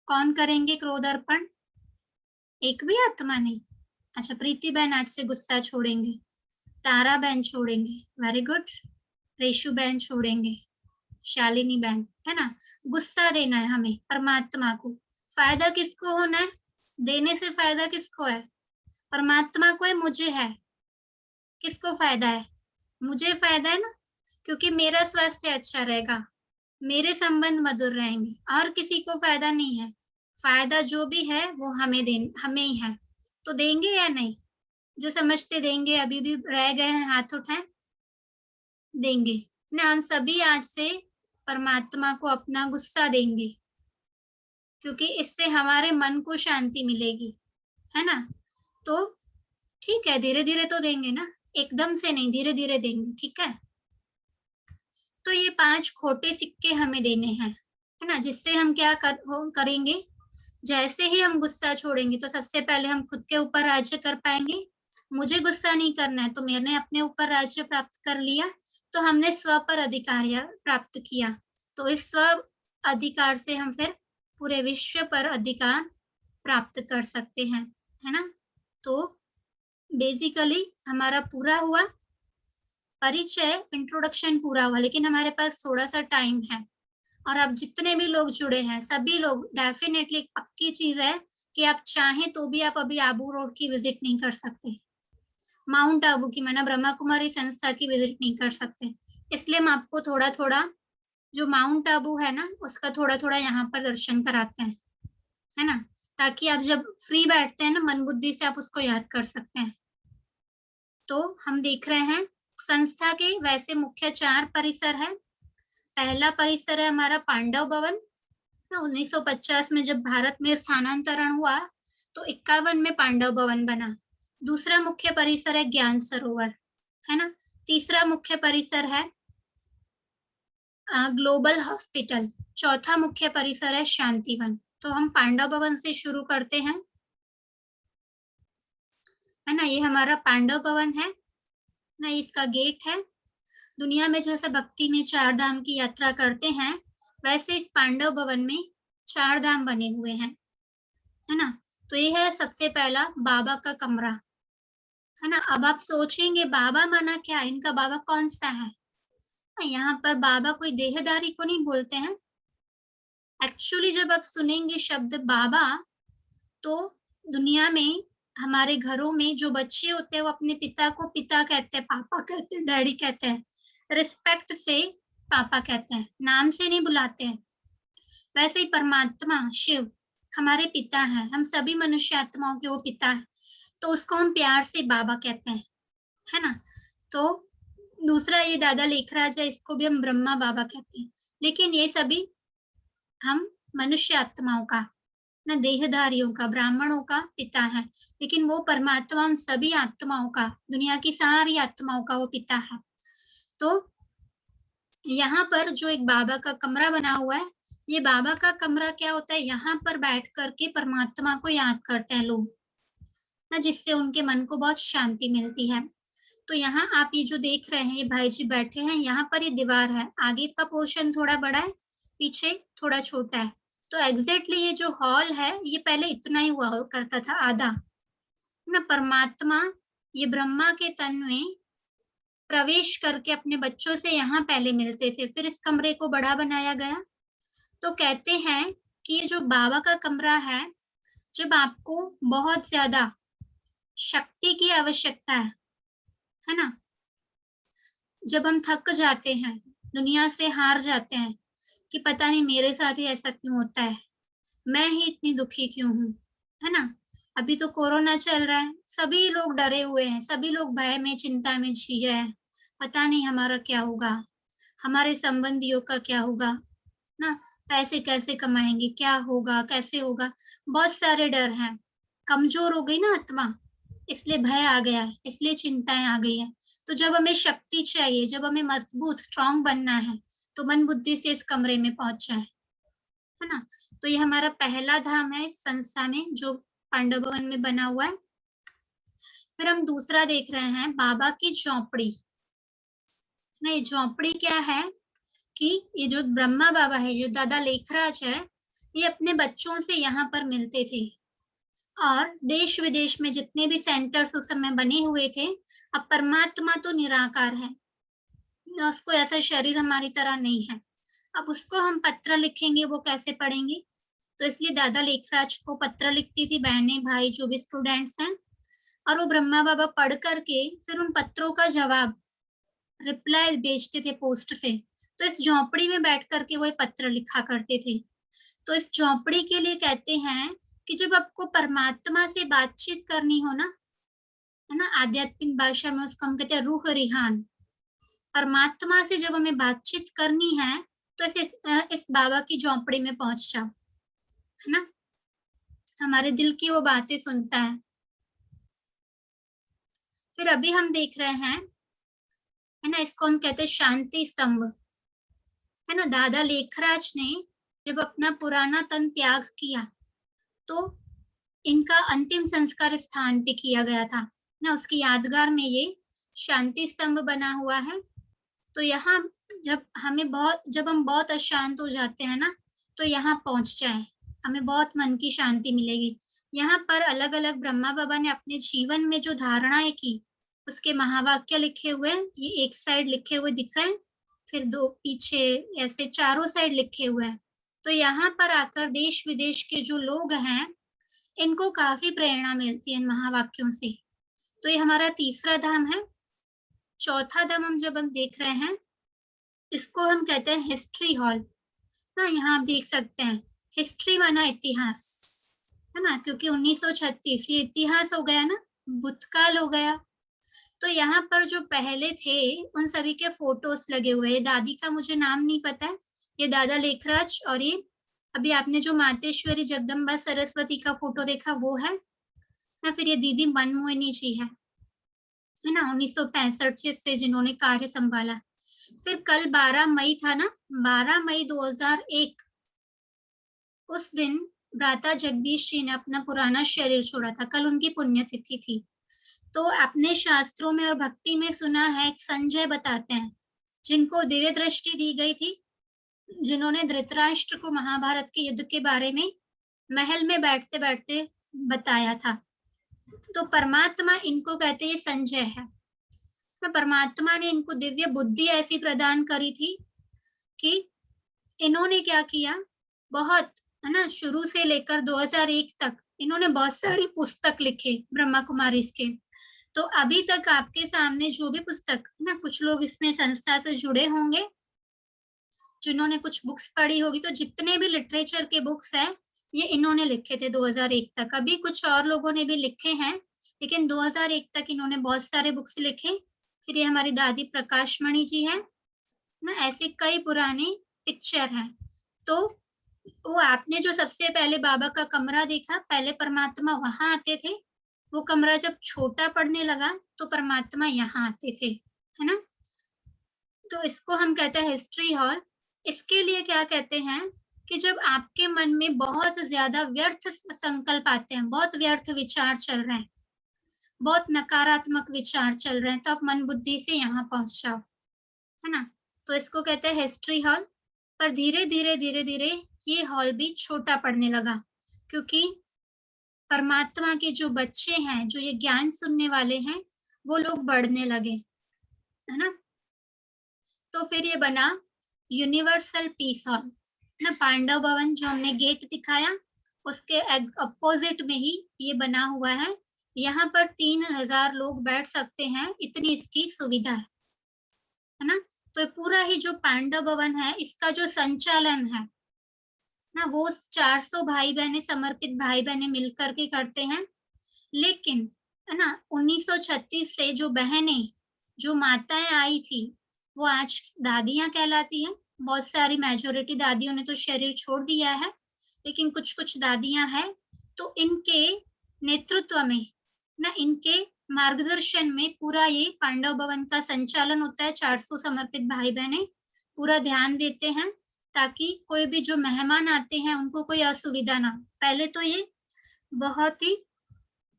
कौन करेंगे क्रोध अर्पण? एक भी आत्मा नहीं। अच्छा प्रीति बहन आज से गुस्सा छोड़ेंगे, तारा बहन छोड़ेंगे, वेरी गुड। रेशु बहन छोड़ेंगे, शालिनी बहन, है ना। गुस्सा देना है हमें परमात्मा को। फायदा किसको होना है? देने से फायदा किसको है? परमात्मा को है, मुझे है। किसको फायदा है? मुझे फायदा है ना, क्योंकि मेरा स्वास्थ्य अच्छा रहेगा, मेरे संबंध मधुर रहेंगे, और किसी को फायदा नहीं है। फायदा जो भी है वो हमें ही है, तो देंगे या नहीं? जो समझते देंगे, अभी भी रह गए हैं हाथ उठाएं। देंगे ना। हम सभी आज से परमात्मा को अपना गुस्सा देंगे, क्योंकि इससे हमारे मन को शांति मिलेगी, है ना। तो ठीक है, धीरे धीरे तो देंगे ना, एकदम से नहीं, धीरे धीरे देंगे, ठीक है। तो ये 5 खोटे सिक्के हमें देने हैं, है ना, जिससे हम क्या करेंगे। जैसे ही हम गुस्सा छोड़ेंगे, तो सबसे पहले हम खुद के ऊपर राज्य कर पाएंगे। मुझे गुस्सा नहीं करना है, तो मैंने अपने ऊपर राज्य प्राप्त कर लिया, तो हमने स्व पर अधिकार प्राप्त किया। तो इस स्व अधिकार से हम फिर पूरे विश्व पर अधिकार प्राप्त कर सकते हैं, है ना। तो बेसिकली हमारा पूरा हुआ परिचय, इंट्रोडक्शन पूरा हुआ, लेकिन हमारे पास थोड़ा सा टाइम है। और अब जितने भी लोग जुड़े हैं, सभी लोग डेफिनेटली, एक पक्की चीज है कि आप चाहें तो भी आप अभी आबू रोड की विजिट नहीं कर सकते, माउंट आबू की, माना ब्रह्मा कुमारी संस्था की विजिट नहीं कर सकते। इसलिए हम आपको थोड़ा थोड़ा जो माउंट आबू है ना, उसका थोड़ा थोड़ा यहाँ पर दर्शन कराते हैं, है ना, ताकि आप जब फ्री बैठते हैं ना, मन बुद्धि से आप उसको याद कर सकते हैं। तो हम देख रहे हैं संस्था के वैसे मुख्य 4 परिसर है। पहला परिसर है हमारा पांडव भवन। 1950 में जब भारत में स्थानांतरण हुआ, तो 51 में पांडव भवन बना। दूसरा मुख्य परिसर है ज्ञान सरोवर, है ना। तीसरा मुख्य परिसर है ग्लोबल हॉस्पिटल। चौथा मुख्य परिसर है शांतिवन। तो हम पांडव भवन से शुरू करते हैं, है ना। ये हमारा पांडव भवन है ना, इसका गेट है। दुनिया में जैसे भक्ति में 4 धाम की यात्रा करते हैं, वैसे इस पांडव भवन में 4 धाम बने हुए हैं, है ना। तो ये है सबसे पहला बाबा का कमरा, है ना। अब आप सोचेंगे बाबा माना क्या, इनका बाबा कौन सा है? यहाँ पर बाबा कोई देहधारी को नहीं बोलते हैं। एक्चुअली जब आप सुनेंगे शब्द बाबा, तो दुनिया में हमारे घरों में जो बच्चे होते हैं, वो अपने पिता को पिता कहते हैं, पापा कहते हैं, डैडी कहते हैं, रिस्पेक्ट से पापा कहते हैं, नाम से नहीं बुलाते हैं। वैसे ही परमात्मा शिव हमारे पिता हैं, हम सभी मनुष्य आत्माओं के वो पिता हैं, तो उसको हम प्यार से बाबा कहते हैं, है ना। तो दूसरा ये दादा लेखराज है, इसको भी हम ब्रह्मा बाबा कहते हैं। लेकिन ये सभी हम मनुष्य आत्माओं का, न देहधारियों का, ब्राह्मणों का पिता है, लेकिन वो परमात्मा हम सभी आत्माओं का, दुनिया की सारी आत्माओं का वो पिता है। तो यहाँ पर जो एक बाबा का कमरा बना हुआ है, ये बाबा का कमरा क्या होता है, यहाँ पर बैठ करके परमात्मा को याद करते हैं लोग ना, जिससे उनके मन को बहुत शांति मिलती है। तो यहाँ आप ये जो देख रहे हैं, ये भाई जी बैठे हैं, यहाँ पर ये दीवार है, आगे का पोर्शन थोड़ा बड़ा है, पीछे थोड़ा छोटा है। तो एग्जैक्टली ये जो हॉल है, ये पहले इतना ही हुआ करता था, आधा ना। परमात्मा ये ब्रह्मा के तन में प्रवेश करके अपने बच्चों से यहाँ पहले मिलते थे, फिर इस कमरे को बड़ा बनाया गया। तो कहते हैं कि ये जो बाबा का कमरा है, जब आपको बहुत ज्यादा शक्ति की आवश्यकता है ना, जब हम थक जाते हैं, दुनिया से हार जाते हैं कि पता नहीं मेरे साथ ही ऐसा क्यों होता है, मैं ही इतनी दुखी क्यों हूँ, है ना। अभी तो कोरोना चल रहा है, सभी लोग डरे हुए हैं, सभी लोग भय में, चिंता में जी रहे हैं, पता नहीं हमारा क्या होगा, हमारे संबंधियों का क्या होगा ना, पैसे कैसे कमाएंगे, क्या होगा, कैसे होगा, बहुत सारे डर हैं। कमजोर हो गई ना आत्मा, इसलिए भय आ गया है, इसलिए चिंताएं आ गई है। तो जब हमें शक्ति चाहिए, जब हमें मजबूत स्ट्रांग बनना है, तो मन बुद्धि से इस कमरे में पहुंच जाए, है ना। तो ये हमारा पहला धाम है इस संस्था में, जो पांडव भवन में बना हुआ है। फिर हम दूसरा देख रहे हैं, बाबा की झोपड़ी ना। ये झोपड़ी क्या है कि ये जो ब्रह्मा बाबा है, जो दादा लेखराज है, ये अपने बच्चों से यहाँ पर मिलते थे, और देश विदेश में जितने भी सेंटर्स उस समय बने हुए थे, अब परमात्मा तो निराकार है, उसको ऐसा शरीर हमारी तरह नहीं है, अब उसको हम पत्र लिखेंगे, वो कैसे पढ़ेंगे। तो इसलिए दादा लेखराज को पत्र लिखती थी बहनें, भाई, जो भी स्टूडेंट्स हैं, और वो ब्रह्मा बाबा पढ़ करके फिर उन पत्रों का जवाब, रिप्लाई भेजते थे पोस्ट से। तो इस झोपड़ी में बैठ करके वो पत्र लिखा करते थे। तो इस झोपड़ी के लिए कहते हैं कि जब आपको परमात्मा से बातचीत करनी हो ना, है ना, आध्यात्मिक भाषा में उसको हम कहते हैं रूह रिहान, परमात्मा से जब हमें बातचीत करनी है, तो इस बाबा की झोपड़ी में पहुंच जाओ, है ना, हमारे दिल की वो बातें सुनता है। फिर अभी हम देख रहे हैं, है ना, इसको हम कहते हैं शांति स्तंभ, है ना। दादा लेखराज ने जब अपना पुराना तन त्याग किया, तो इनका अंतिम संस्कार स्थान पे किया गया था ना, उसकी यादगार में ये शांति स्तंभ बना हुआ है। तो यहाँ जब हम बहुत अशांत हो जाते हैं ना, तो यहाँ पहुंच जाए, हमें बहुत मन की शांति मिलेगी। यहाँ पर अलग अलग ब्रह्मा बाबा ने अपने जीवन में जो धारणाएं की, उसके महावाक्य लिखे हुए, ये एक साइड लिखे हुए दिख रहे हैं, फिर दो पीछे ऐसे चारों साइड लिखे हुए हैं। तो यहाँ पर आकर देश विदेश के जो लोग हैं, इनको काफी प्रेरणा मिलती है इन महावाक्यों से। तो ये हमारा तीसरा धाम है। चौथा धाम हम जब देख रहे हैं, इसको हम कहते हैं हिस्ट्री हॉल ना। यहाँ आप देख सकते हैं, हिस्ट्री माना इतिहास, है ना, क्योंकि 1936 ये इतिहास हो गया ना, भूतकाल हो गया। तो यहाँ पर जो पहले थे उन सभी के फोटोज लगे हुए हैं। दादी का मुझे नाम नहीं पता है, ये दादा लेखराज, और ये अभी आपने जो मातेश्वरी जगदम्बा सरस्वती का फोटो देखा वो है ना। फिर ये दीदी मनमोहिनी जी है ना, 1965 से जिन्होंने कार्य संभाला। फिर कल 12 मई था ना, 12 मई 2001, उस दिन भ्राता जगदीश जी ने अपना पुराना शरीर छोड़ा था, कल उनकी पुण्यतिथि थी। तो अपने शास्त्रों में और भक्ति में सुना है, संजय बताते हैं, जिनको दिव्य दृष्टि दी गई थी, जिन्होंने धृतराष्ट्र को महाभारत के युद्ध के बारे में महल में बैठते बैठते बताया था। तो परमात्मा इनको कहते हैं संजय है। तो परमात्मा ने इनको दिव्य बुद्धि ऐसी प्रदान करी थी कि इन्होंने क्या किया, बहुत, है ना, शुरू से लेकर 2001 तक इन्होंने बहुत सारी पुस्तक लिखे ब्रह्मा कुमारी के। तो अभी तक आपके सामने जो भी पुस्तक, ना, कुछ लोग इसमें संस्था से जुड़े होंगे जिन्होंने कुछ बुक्स पढ़ी होगी, तो जितने भी लिटरेचर के बुक्स हैं, ये इन्होंने लिखे थे 2001 तक। अभी कुछ और लोगों ने भी लिखे हैं, लेकिन 2001 तक इन्होंने बहुत सारे बुक्स लिखे। फिर ये हमारी दादी प्रकाशमणि जी है ना, ऐसे कई पुराने पिक्चर हैं। तो वो आपने जो सबसे पहले बाबा का कमरा देखा, पहले परमात्मा वहां आते थे, वो कमरा जब छोटा पड़ने लगा तो परमात्मा यहाँ आते थे, है ना। तो इसको हम कहते हैं हिस्ट्री हॉल। इसके लिए क्या कहते हैं कि जब आपके मन में बहुत ज्यादा व्यर्थ संकल्प आते हैं, बहुत व्यर्थ विचार चल रहे हैं, बहुत नकारात्मक विचार चल रहे हैं, तो आप मन बुद्धि से यहाँ पहुंच जाओ, है ना। तो इसको कहते हैं हिस्ट्री हॉल। पर धीरे धीरे धीरे धीरे ये हॉल भी छोटा पड़ने लगा, क्योंकि परमात्मा के जो बच्चे हैं, जो ये ज्ञान सुनने वाले हैं, वो लोग बढ़ने लगे, है ना। तो फिर ये बना यूनिवर्सल पीस हॉल ना, पांडव भवन जो हमने गेट दिखाया उसके अपोजिट में ही ये बना हुआ है। यहाँ पर 3000 लोग बैठ सकते हैं, इतनी इसकी सुविधा है ना। तो पूरा ही जो पांडव भवन है, इसका जो संचालन है ना, वो 400 भाई बहने, समर्पित भाई बहने मिलकर के करते हैं। लेकिन है ना, 1936 से जो बहनें, जो माताएं आई थी, वो आज दादियां कहलाती हैं। बहुत सारी मेजोरिटी दादियों ने तो शरीर छोड़ दिया है, लेकिन कुछ कुछ दादियां हैं। तो इनके नेतृत्व में ना, इनके मार्गदर्शन में पूरा ये पांडव भवन का संचालन होता है। 400 समर्पित भाई बहने पूरा ध्यान देते हैं, ताकि कोई भी जो मेहमान आते हैं उनको कोई असुविधा ना। पहले तो ये बहुत ही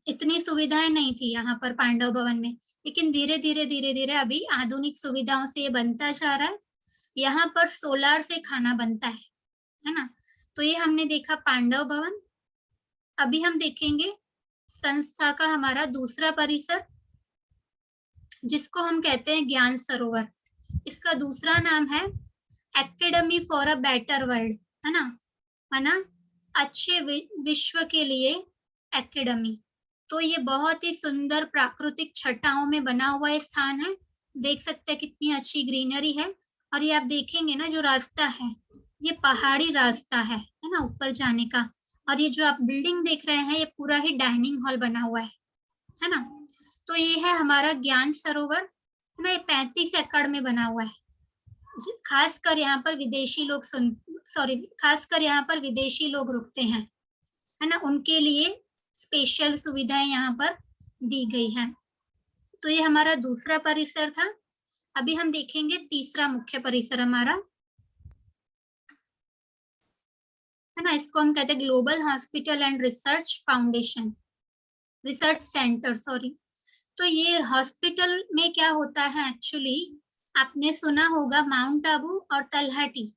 इतनी सुविधाएं नहीं थी यहाँ पर पांडव भवन में, लेकिन धीरे धीरे अभी आधुनिक सुविधाओं से ये बनता जा रहा है। यहाँ पर सोलार से खाना बनता है ना। तो ये हमने देखा पांडव भवन। अभी हम देखेंगे संस्था का हमारा दूसरा परिसर, जिसको हम कहते हैं ज्ञान सरोवर। इसका दूसरा नाम है academy for a better world, है ना, अच्छे विश्व के लिए एकेडमी। तो ये बहुत ही सुंदर प्राकृतिक छटाओं में बना हुआ स्थान है। देख सकते हैं कितनी अच्छी ग्रीनरी है। और ये आप देखेंगे ना, जो रास्ता है ये पहाड़ी रास्ता है ना, ऊपर जाने का। और ये जो आप बिल्डिंग देख रहे हैं, ये पूरा ही डाइनिंग हॉल बना हुआ है ना। तो ये है हमारा ज्ञान सरोवर, है ना। ये 35 एकड़ में बना हुआ है। खासकर यहाँ पर विदेशी लोग खासकर यहाँ पर विदेशी लोग रुकते हैं, है ना, उनके लिए स्पेशल सुविधाएं यहाँ पर दी गई है। तो ये हमारा दूसरा परिसर था। अभी हम देखेंगे तीसरा मुख्य परिसर हमारा, है ना। इसको हम कहते हैं global hospital and research centre, sorry. तो ये हॉस्पिटल में क्या होता है एक्चुअली, आपने सुना होगा माउंट आबू और तलहटी,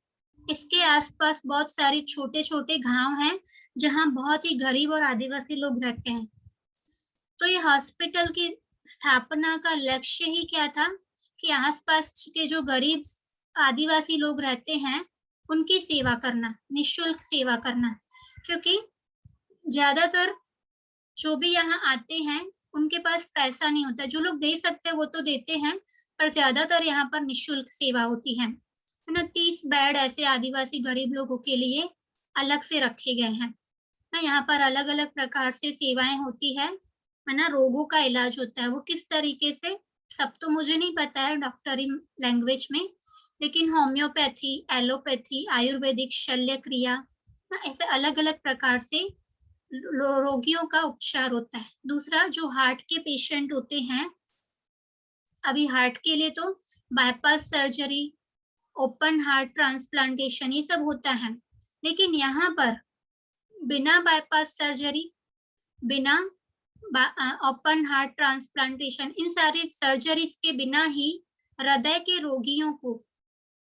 इसके आसपास बहुत सारे छोटे छोटे गांव हैं जहां बहुत ही गरीब और आदिवासी लोग रहते हैं। तो ये हॉस्पिटल की स्थापना का लक्ष्य ही क्या था कि आसपास के जो गरीब आदिवासी लोग रहते हैं उनकी सेवा करना, निःशुल्क सेवा करना। क्योंकि ज्यादातर जो भी यहाँ आते हैं उनके पास पैसा नहीं होता। जो लोग दे सकते हैं वो तो देते हैं, पर ज्यादातर यहाँ पर निःशुल्क सेवा होती है ना। 30 बेड ऐसे आदिवासी गरीब लोगों के लिए अलग से रखे गए हैं ना। यहाँ पर अलग अलग प्रकार से सेवाएं होती है ना। रोगों का इलाज होता है, वो किस तरीके से सब तो मुझे नहीं पता है डॉक्टरी लैंग्वेज में, लेकिन होम्योपैथी, एलोपैथी, आयुर्वेदिक, शल्य क्रिया ना, ऐसे अलग अलग प्रकार से रोगियों का उपचार होता है। दूसरा, जो हार्ट के पेशेंट होते हैं, अभी हार्ट के लिए तो bypass surgery, open heart transplantation, ये सब होता है। लेकिन यहाँ पर बिना बाईपास सर्जरी, बिना ओपन हार्ट ट्रांसप्लांटेशन, इन सारी सर्जरीज के बिना ही हृदय के रोगियों को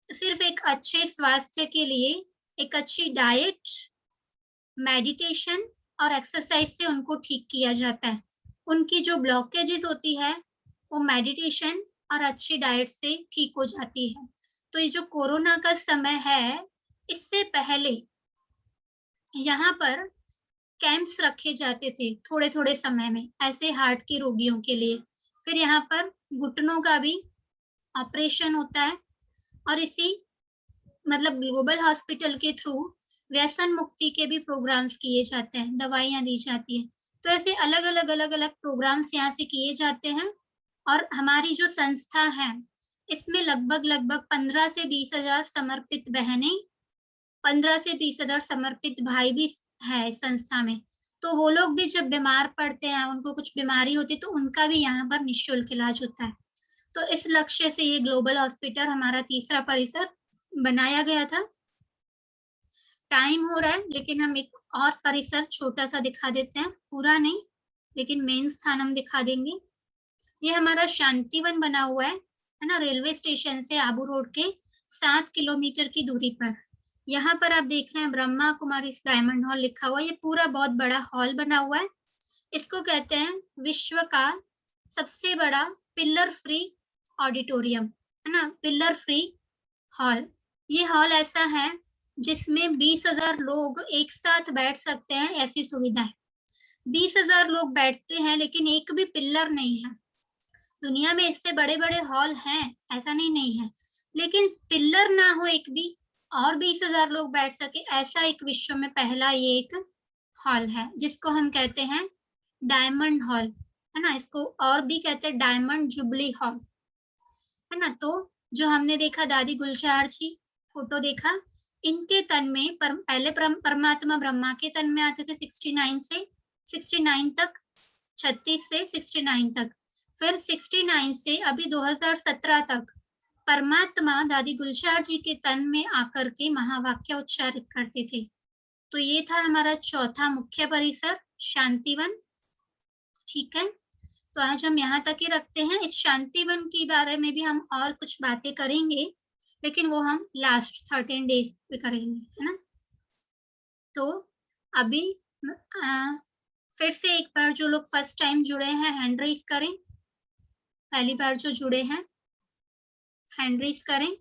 सिर्फ एक अच्छे स्वास्थ्य के लिए एक अच्छी डाइट, मेडिटेशन और एक्सरसाइज से उनको ठीक किया जाता है। उनकी जो ब्लॉकेजेस होती है वो मेडिटेशन और अच्छी डाइट से ठीक हो जाती है। तो ये जो कोरोना का समय है, इससे पहले यहाँ पर कैंप्स रखे जाते थे थोड़े थोड़े समय में ऐसे हार्ट के रोगियों के लिए। फिर यहाँ पर घुटनों का भी ऑपरेशन होता है। और इसी मतलब ग्लोबल हॉस्पिटल के थ्रू व्यसन मुक्ति के भी प्रोग्राम्स किए जाते हैं, दवाइयाँ दी जाती हैं। तो ऐसे अलग अलग प्रोग्राम्स यहाँ से किए जाते हैं। और हमारी जो संस्था है, इसमें लगभग 15 से 20 हजार समर्पित बहनें, 15 से 20 हजार समर्पित भाई भी है इस संस्था में। तो वो लोग भी जब बीमार पड़ते हैं, उनको कुछ बीमारी होती है, तो उनका भी यहाँ पर निःशुल्क इलाज होता है। तो इस लक्ष्य से ये ग्लोबल हॉस्पिटल हमारा तीसरा परिसर बनाया गया था। टाइम हो रहा है, लेकिन हम एक और परिसर छोटा सा दिखा देते हैं, पूरा नहीं लेकिन मेन स्थान हम दिखा देंगे। ये हमारा शांतिवन बना हुआ है ना, रेलवे स्टेशन से आबू रोड के 7 किलोमीटर की दूरी पर। यहाँ पर आप देख रहे हैं ब्रह्मा कुमारी डायमंड हॉल लिखा हुआ है। ये पूरा बहुत बड़ा हॉल बना हुआ है। इसको कहते हैं विश्व का सबसे बड़ा पिलर फ्री ऑडिटोरियम, है ना, पिलर फ्री हॉल। ये हॉल ऐसा है जिसमें 20,000 लोग एक साथ बैठ सकते हैं, ऐसी सुविधा है। 20,000 लोग बैठते हैं, लेकिन एक भी पिलर नहीं है। दुनिया में इससे बड़े बड़े हॉल हैं, ऐसा नहीं है, लेकिन पिलर ना हो एक भी और 20,000 लोग बैठ सके, ऐसा एक विश्व में पहला ये एक हॉल है, जिसको हम कहते हैं डायमंड हॉल, है ना। इसको और भी कहते हैं डायमंड जुबली हॉल, है ना। तो जो हमने देखा दादी गुलजार जी फोटो देखा, इनके तन में पहले परमात्मा ब्रह्मा के तन में आते थे 69 तक, 36 से 69 तक, फिर 69 से अभी 2017 तक परमात्मा दादी गुलजार जी के तन में आकर के महावाक्य उच्चारित करते थे। तो ये था हमारा चौथा मुख्य परिसर, शांतिवन। ठीक है, तो आज हम यहाँ तक ही रखते हैं। इस शांतिवन के बारे में भी हम और कुछ बातें करेंगे, लेकिन वो हम लास्ट 13 डेज पे करेंगे, है ना। तो अभी फिर से एक बार जो लोग फर्स्ट टाइम जुड़े हैं हैंड रेज करें। पहली बार जो जुड़े हैं हैंड रेज करें।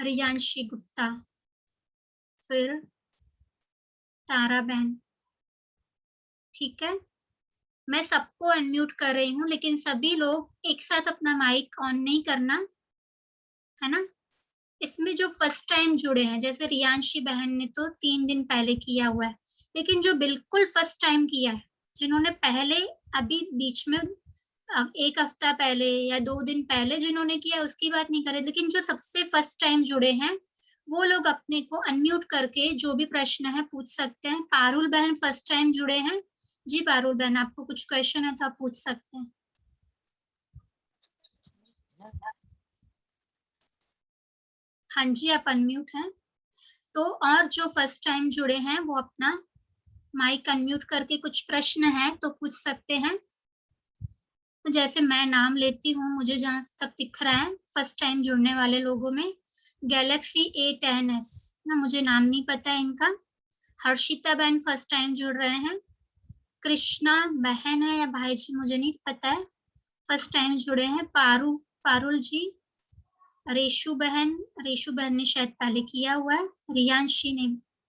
रियांशी गुप्ता, फिर तारा बहन। ठीक है, मैं सबको अनम्यूट कर रही हूँ, लेकिन सभी लोग एक साथ अपना माइक ऑन नहीं करना, है ना। इसमें जो फर्स्ट टाइम जुड़े हैं, जैसे रियांशी बहन ने तो 3 दिन पहले किया हुआ है, लेकिन जो बिल्कुल फर्स्ट टाइम किया है, जिन्होंने पहले अभी बीच में 1 हफ्ता पहले या 2 दिन पहले जिन्होंने किया उसकी बात नहीं करे, लेकिन जो सबसे फर्स्ट टाइम जुड़े हैं वो लोग अपने को अनम्यूट करके जो भी प्रश्न है पूछ सकते हैं। पारुल बहन फर्स्ट टाइम जुड़े हैं। जी पारुल बहन, आपको कुछ क्वेश्चन है तो आप पूछ सकते हैं। हाँ जी, आप अनम्यूट हैं। तो और जो फर्स्ट टाइम जुड़े हैं वो अपना माइक अनम्यूट करके कुछ प्रश्न है तो पूछ सकते हैं। तो जैसे मैं नाम लेती हूँ, मुझे जहाँ तक दिख रहा है फर्स्ट टाइम जुड़ने वाले लोगों में गैलेक्सी A10s ना, मुझे नाम नहीं पता है इनका। हर्षिता बहन फर्स्ट टाइम जुड़ रहे हैं। कृष्णा बहन है या भाई जी मुझे नहीं पता है, फर्स्ट टाइम जुड़े हैं। पारुल जी, रेशु बहन ने शायद पहले किया हुआ है।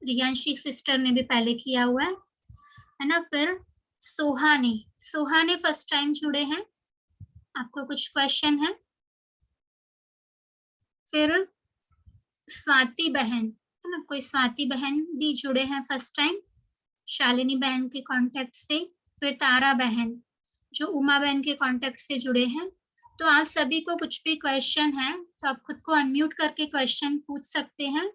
रियांशी सिस्टर ने भी पहले किया हुआ है ना। फिर सोहा ने फर्स्ट टाइम जुड़े हैं। आपको कुछ क्वेश्चन है? फिर स्वाति बहन, है ना, कोई स्वाति बहन भी जुड़े हैं फर्स्ट टाइम शालिनी बहन के कांटेक्ट से। फिर तारा बहन जो उमा बहन के कांटेक्ट से जुड़े हैं। तो आप सभी को कुछ भी क्वेश्चन है तो आप खुद को अनम्यूट करके क्वेश्चन पूछ सकते हैं।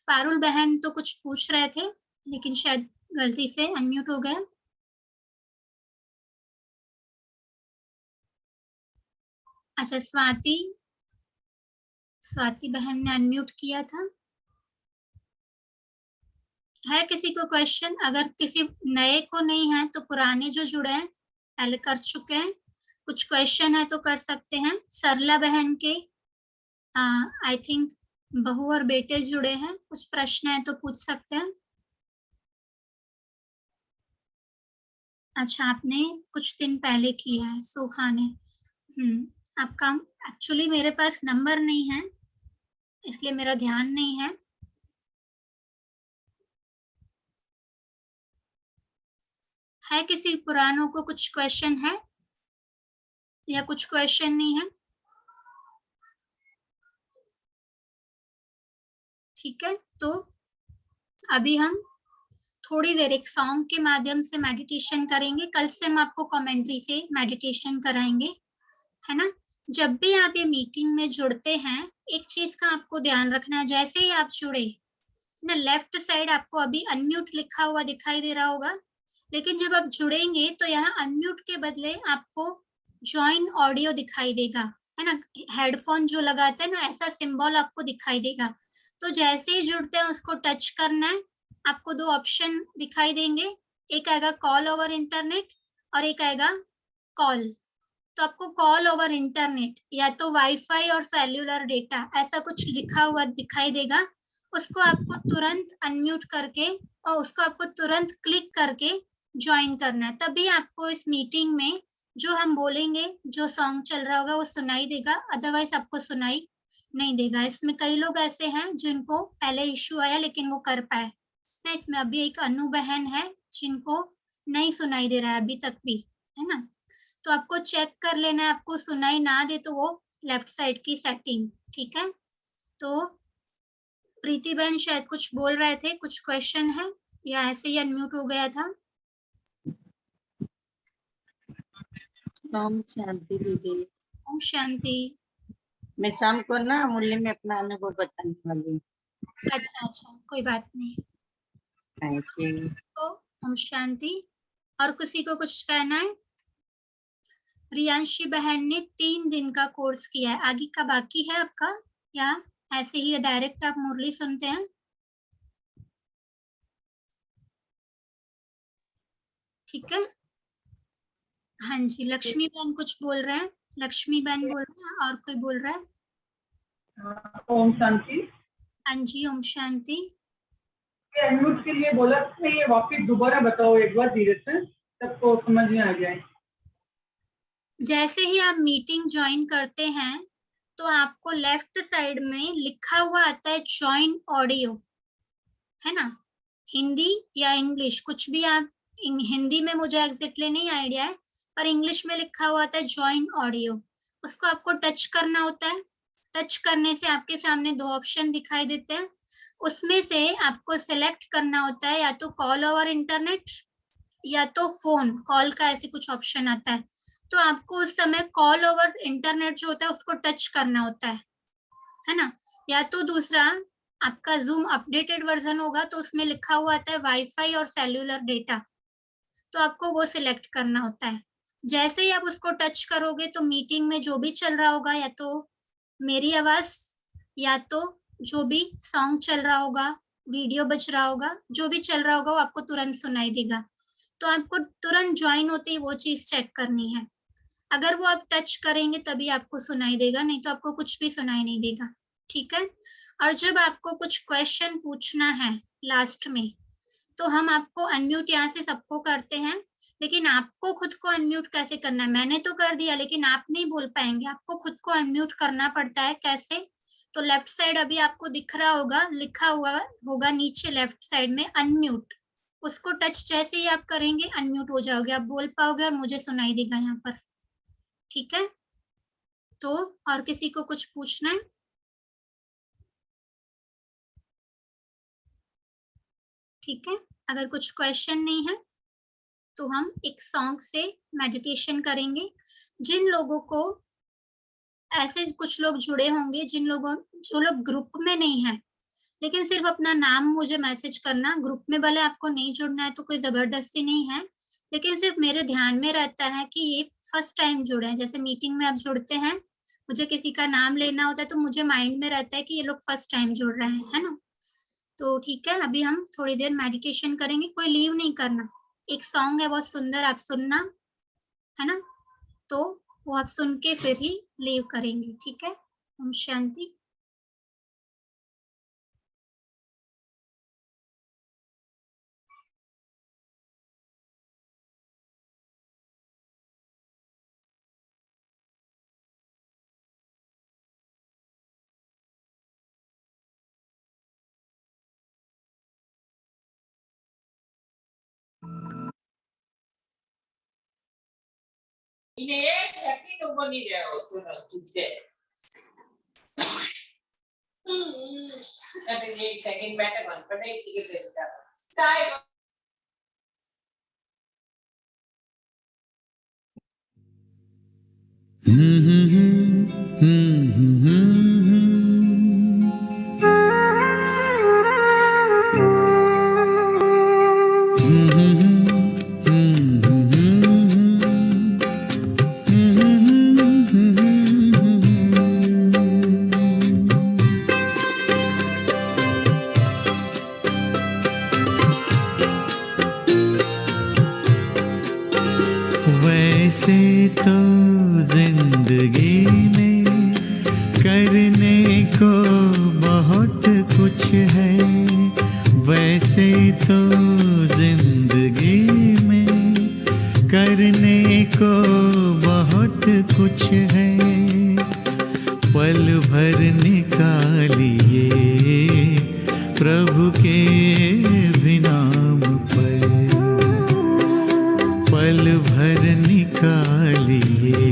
पारुल बहन तो कुछ पूछ रहे थे, लेकिन शायद गलती से अनम्यूट हो गए। अच्छा, स्वाति बहन ने अनम्यूट किया था। है किसी को क्वेश्चन? अगर किसी नए को नहीं है तो पुराने जो जुड़े हैं पहले कर चुके हैं, कुछ क्वेश्चन है तो कर सकते हैं। सरला बहन के आई थिंक बहू और बेटे जुड़े हैं, कुछ प्रश्न है तो पूछ सकते हैं। अच्छा, आपने कुछ दिन पहले किया है, सोहा ने। आपका एक्चुअली मेरे पास नंबर नहीं है, इसलिए मेरा ध्यान नहीं है। है किसी पुरानों को कुछ क्वेश्चन है या कुछ क्वेश्चन नहीं है? ठीक है, तो अभी हम थोड़ी देर एक सॉन्ग के माध्यम से मेडिटेशन करेंगे। कल से हम आपको कमेंट्री से मेडिटेशन कराएंगे, है ना। जब भी आप ये मीटिंग में जुड़ते हैं, एक चीज का आपको ध्यान रखना है। जैसे ही आप जुड़े ना, लेफ्ट साइड आपको अभी अनम्यूट लिखा हुआ दिखाई दे रहा होगा, लेकिन जब आप जुड़ेंगे तो यहाँ अनम्यूट के बदले आपको ज्वाइन ऑडियो दिखाई देगा, है ना। हेडफोन जो लगाते हैं ना, ऐसा सिंबल आपको दिखाई देगा। तो जैसे ही जुड़ते हैं उसको टच करना है। आपको दो ऑप्शन दिखाई देंगे, एक आएगा कॉल ओवर इंटरनेट और एक आएगा कॉल। तो आपको कॉल ओवर इंटरनेट या तो वाईफाई और सेल्यूलर डेटा ऐसा कुछ लिखा हुआ दिखाई देगा, उसको आपको तुरंत अनम्यूट करके और उसको आपको तुरंत क्लिक करके ज्वाइन करना है। तभी आपको इस मीटिंग में जो हम बोलेंगे, जो सॉन्ग चल रहा होगा वो सुनाई देगा, अदरवाइज आपको सुनाई नहीं देगा। इसमें कई लोग ऐसे हैं जिनको पहले इश्यू आया लेकिन वो कर पाए ना। इसमें अभी एक अनु बहन है जिनको नहीं सुनाई दे रहा है अभी तक भी, है ना। तो आपको चेक कर लेना है, आपको सुनाई ना दे तो वो लेफ्ट साइड की सेटिंग, ठीक है। तो प्रीति बहन शायद कुछ बोल रहे थे, कुछ क्वेश्चन है या ऐसे ही अनम्यूट हो गया था? ओम शांति दीदी। ओम शांति। मैं शाम को ना मूल्य में अपना अनुभव बताने वाली हूँ। अच्छा, कोई बात नहीं। Thank you. तो ओम शांति। और किसी को कुछ कहना है? रियांशी बहन ने 3 दिन का कोर्स किया है, आगे का बाकी है आपका या ऐसे ही डायरेक्ट आप मुरली सुनते हैं? ठीक है। हाँ जी, लक्ष्मी बहन कुछ बोल रहे हैं, लक्ष्मी बहन बोल रहे हैं, और कोई बोल रहा है? ओम शांति। हाँ जी, ओम शांति। अनम्यूट के लिए बोला था, ये वापिस दोबारा बताओ एक बार धीरे से, सबको समझ में आ जाए। जैसे ही आप मीटिंग ज्वाइन करते हैं तो आपको लेफ्ट साइड में लिखा हुआ आता है ज्वाइन ऑडियो, है ना। हिंदी या इंग्लिश कुछ भी आप, हिंदी में मुझे एग्जैक्टली नहीं आइडिया है, पर इंग्लिश में लिखा हुआ आता है ज्वाइन ऑडियो। उसको आपको टच करना होता है। टच करने से आपके सामने 2 ऑप्शन दिखाई देते हैं, उसमें से आपको सिलेक्ट करना होता है या तो कॉल ओवर इंटरनेट या तो फोन कॉल का, ऐसे कुछ ऑप्शन आता है। तो आपको उस समय कॉल ओवर इंटरनेट जो होता है उसको टच करना होता है ना। या तो दूसरा आपका जूम अपडेटेड वर्जन होगा तो उसमें लिखा हुआ आता है वाईफाई और सेल्यूलर डेटा, तो आपको वो सिलेक्ट करना होता है। जैसे ही आप उसको टच करोगे तो मीटिंग में जो भी चल रहा होगा, या तो मेरी आवाज या तो जो भी सॉन्ग चल रहा होगा, वीडियो बज रहा होगा, जो भी चल रहा होगा वो आपको तुरंत सुनाई देगा। तो आपको तुरंत ज्वाइन होते ही वो चीज चेक करनी है। अगर वो आप टच करेंगे तभी आपको सुनाई देगा, नहीं तो आपको कुछ भी सुनाई नहीं देगा, ठीक है। और जब आपको कुछ क्वेश्चन पूछना है लास्ट में, तो हम आपको अनम्यूट यहाँ से सबको करते हैं, लेकिन आपको खुद को अनम्यूट कैसे करना है? मैंने तो कर दिया लेकिन आप नहीं बोल पाएंगे, आपको खुद को अनम्यूट करना पड़ता है। कैसे? तो लेफ्ट साइड अभी आपको दिख रहा होगा, लिखा हुआ होगा नीचे लेफ्ट साइड में अनम्यूट, उसको टच जैसे ही आप करेंगे अनम्यूट हो जाओगे, आप बोल पाओगे और मुझे सुनाई देगा यहाँ पर, ठीक है। तो और किसी को कुछ पूछना है? ठीक है, अगर कुछ क्वेश्चन नहीं है तो हम एक सॉन्ग से मेडिटेशन करेंगे। जिन लोगों को, ऐसे कुछ लोग जुड़े होंगे जो लोग ग्रुप में नहीं है, लेकिन सिर्फ अपना नाम मुझे मैसेज करना। ग्रुप में भले आपको नहीं जुड़ना है तो कोई जबरदस्ती नहीं है, लेकिन सिर्फ मेरे ध्यान में रहता है कि ये फर्स्ट टाइम जुड़े हैं। जैसे मीटिंग में आप जुड़ते हैं, मुझे किसी का नाम लेना होता है तो मुझे माइंड में रहता है कि ये लोग फर्स्ट टाइम जुड़ रहे हैं, है ना। तो ठीक है, अभी हम थोड़ी देर मेडिटेशन करेंगे, कोई लीव नहीं करना। एक सॉन्ग है बहुत सुंदर, आप सुनना, है ना। तो वो आप सुन के फिर ही लीव करेंगे, ठीक है। Om Shanti. ini yakin umur ni dia sudah tujuh. Ada ni second matter kan, pada tiga kita. Style. तो जिंदगी में करने को बहुत कुछ है, वैसे तो जिंदगी में करने को बहुत कुछ है। पल भर निकालिए प्रभु के भी नाम पर, पल भर निकालिए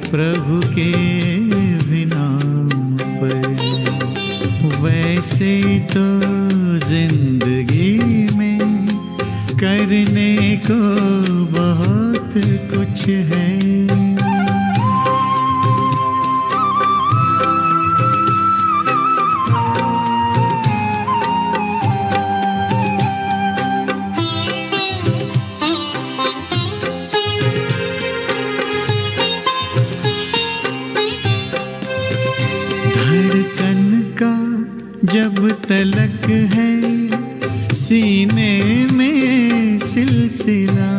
प्रभु के भी नाम पर। वैसे तो जिंदगी में करने को बहुत कुछ है। धड़कन का जब तलक है सीने में सिलसिला,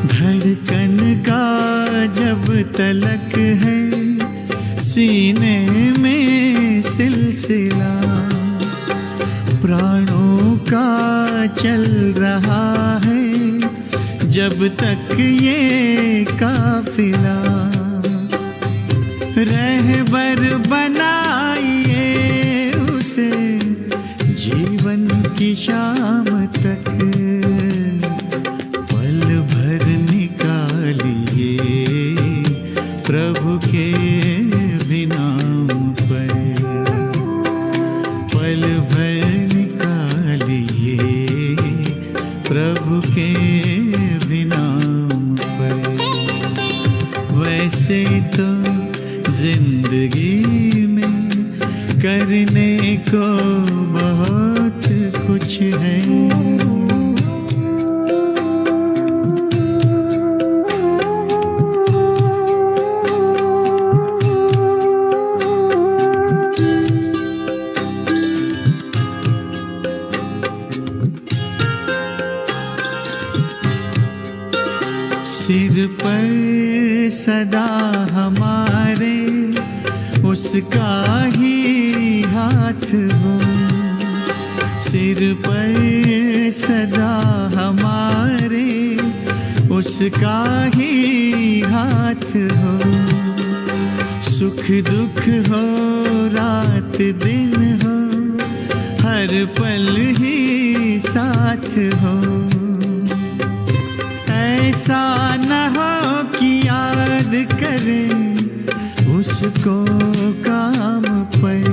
धड़कन का जब तलक है सीने में सिलसिला, प्राणों का चल रहा है जब तक ये काफिला। रहबर बनाइए उसे जीवन की शाम तक, पल भर निकालिए प्रभु के भी नाम पर, पल भर निकालिए प्रभु के भी नाम पर। वैसे तो जिंदगी में करने को बहुत कुछ है। सिर पर सदा हमारे उसका ही हाथ हो, सिर पर सदा हमारे उसका ही हाथ हो। सुख दुख हो रात दिन हो हर पल ही साथ हो। ऐसा न हो कि याद करें उसको काम पर,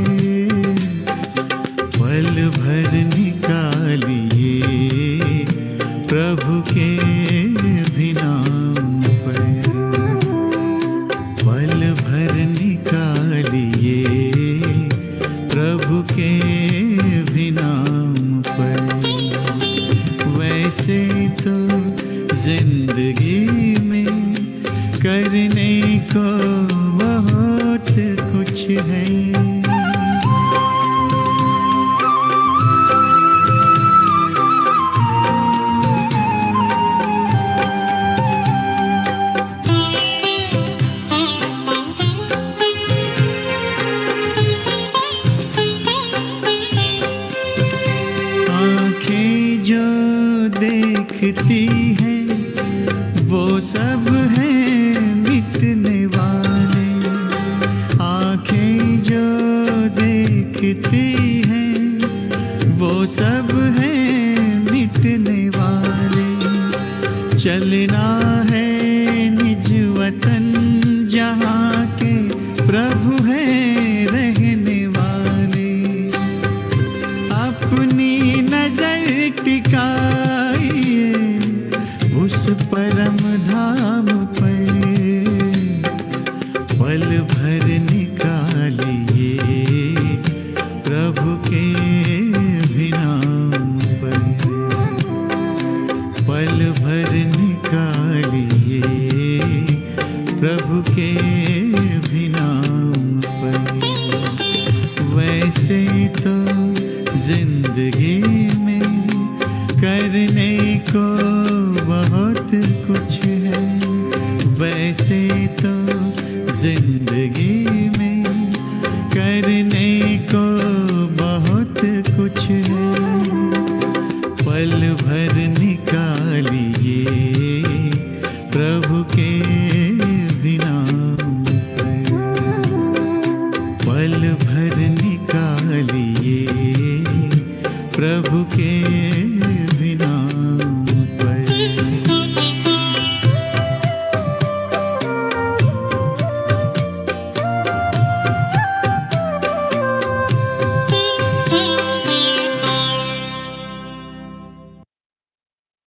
पल भर निकालिए प्रभु के भी नाम पर, पल भर निकालिए प्रभु के भी नाम पर। वैसे तो जिंदगी में करने को बहुत कुछ है। आँखें जो देखती हैं वो सब हैं मिटने वाले, आँखें जो देखती हैं वो सब हैं मिटने वाले। चलना है निज वतन जहाँ के प्रभु हैं रहने वाले, अपनी नजर टिकाइए उस परम धाम पर, पल भर निकालिए प्रभु के भी नाम पर, पल भर निकालिए प्रभु के भी नाम पर। वैसे तो जिंदगी में करने को बहुत कुछ है। वैसे तो जिंदगी में करने को बहुत कुछ है, पल भर निकालिए प्रभु के बिना, पल भर निकालिए प्रभु के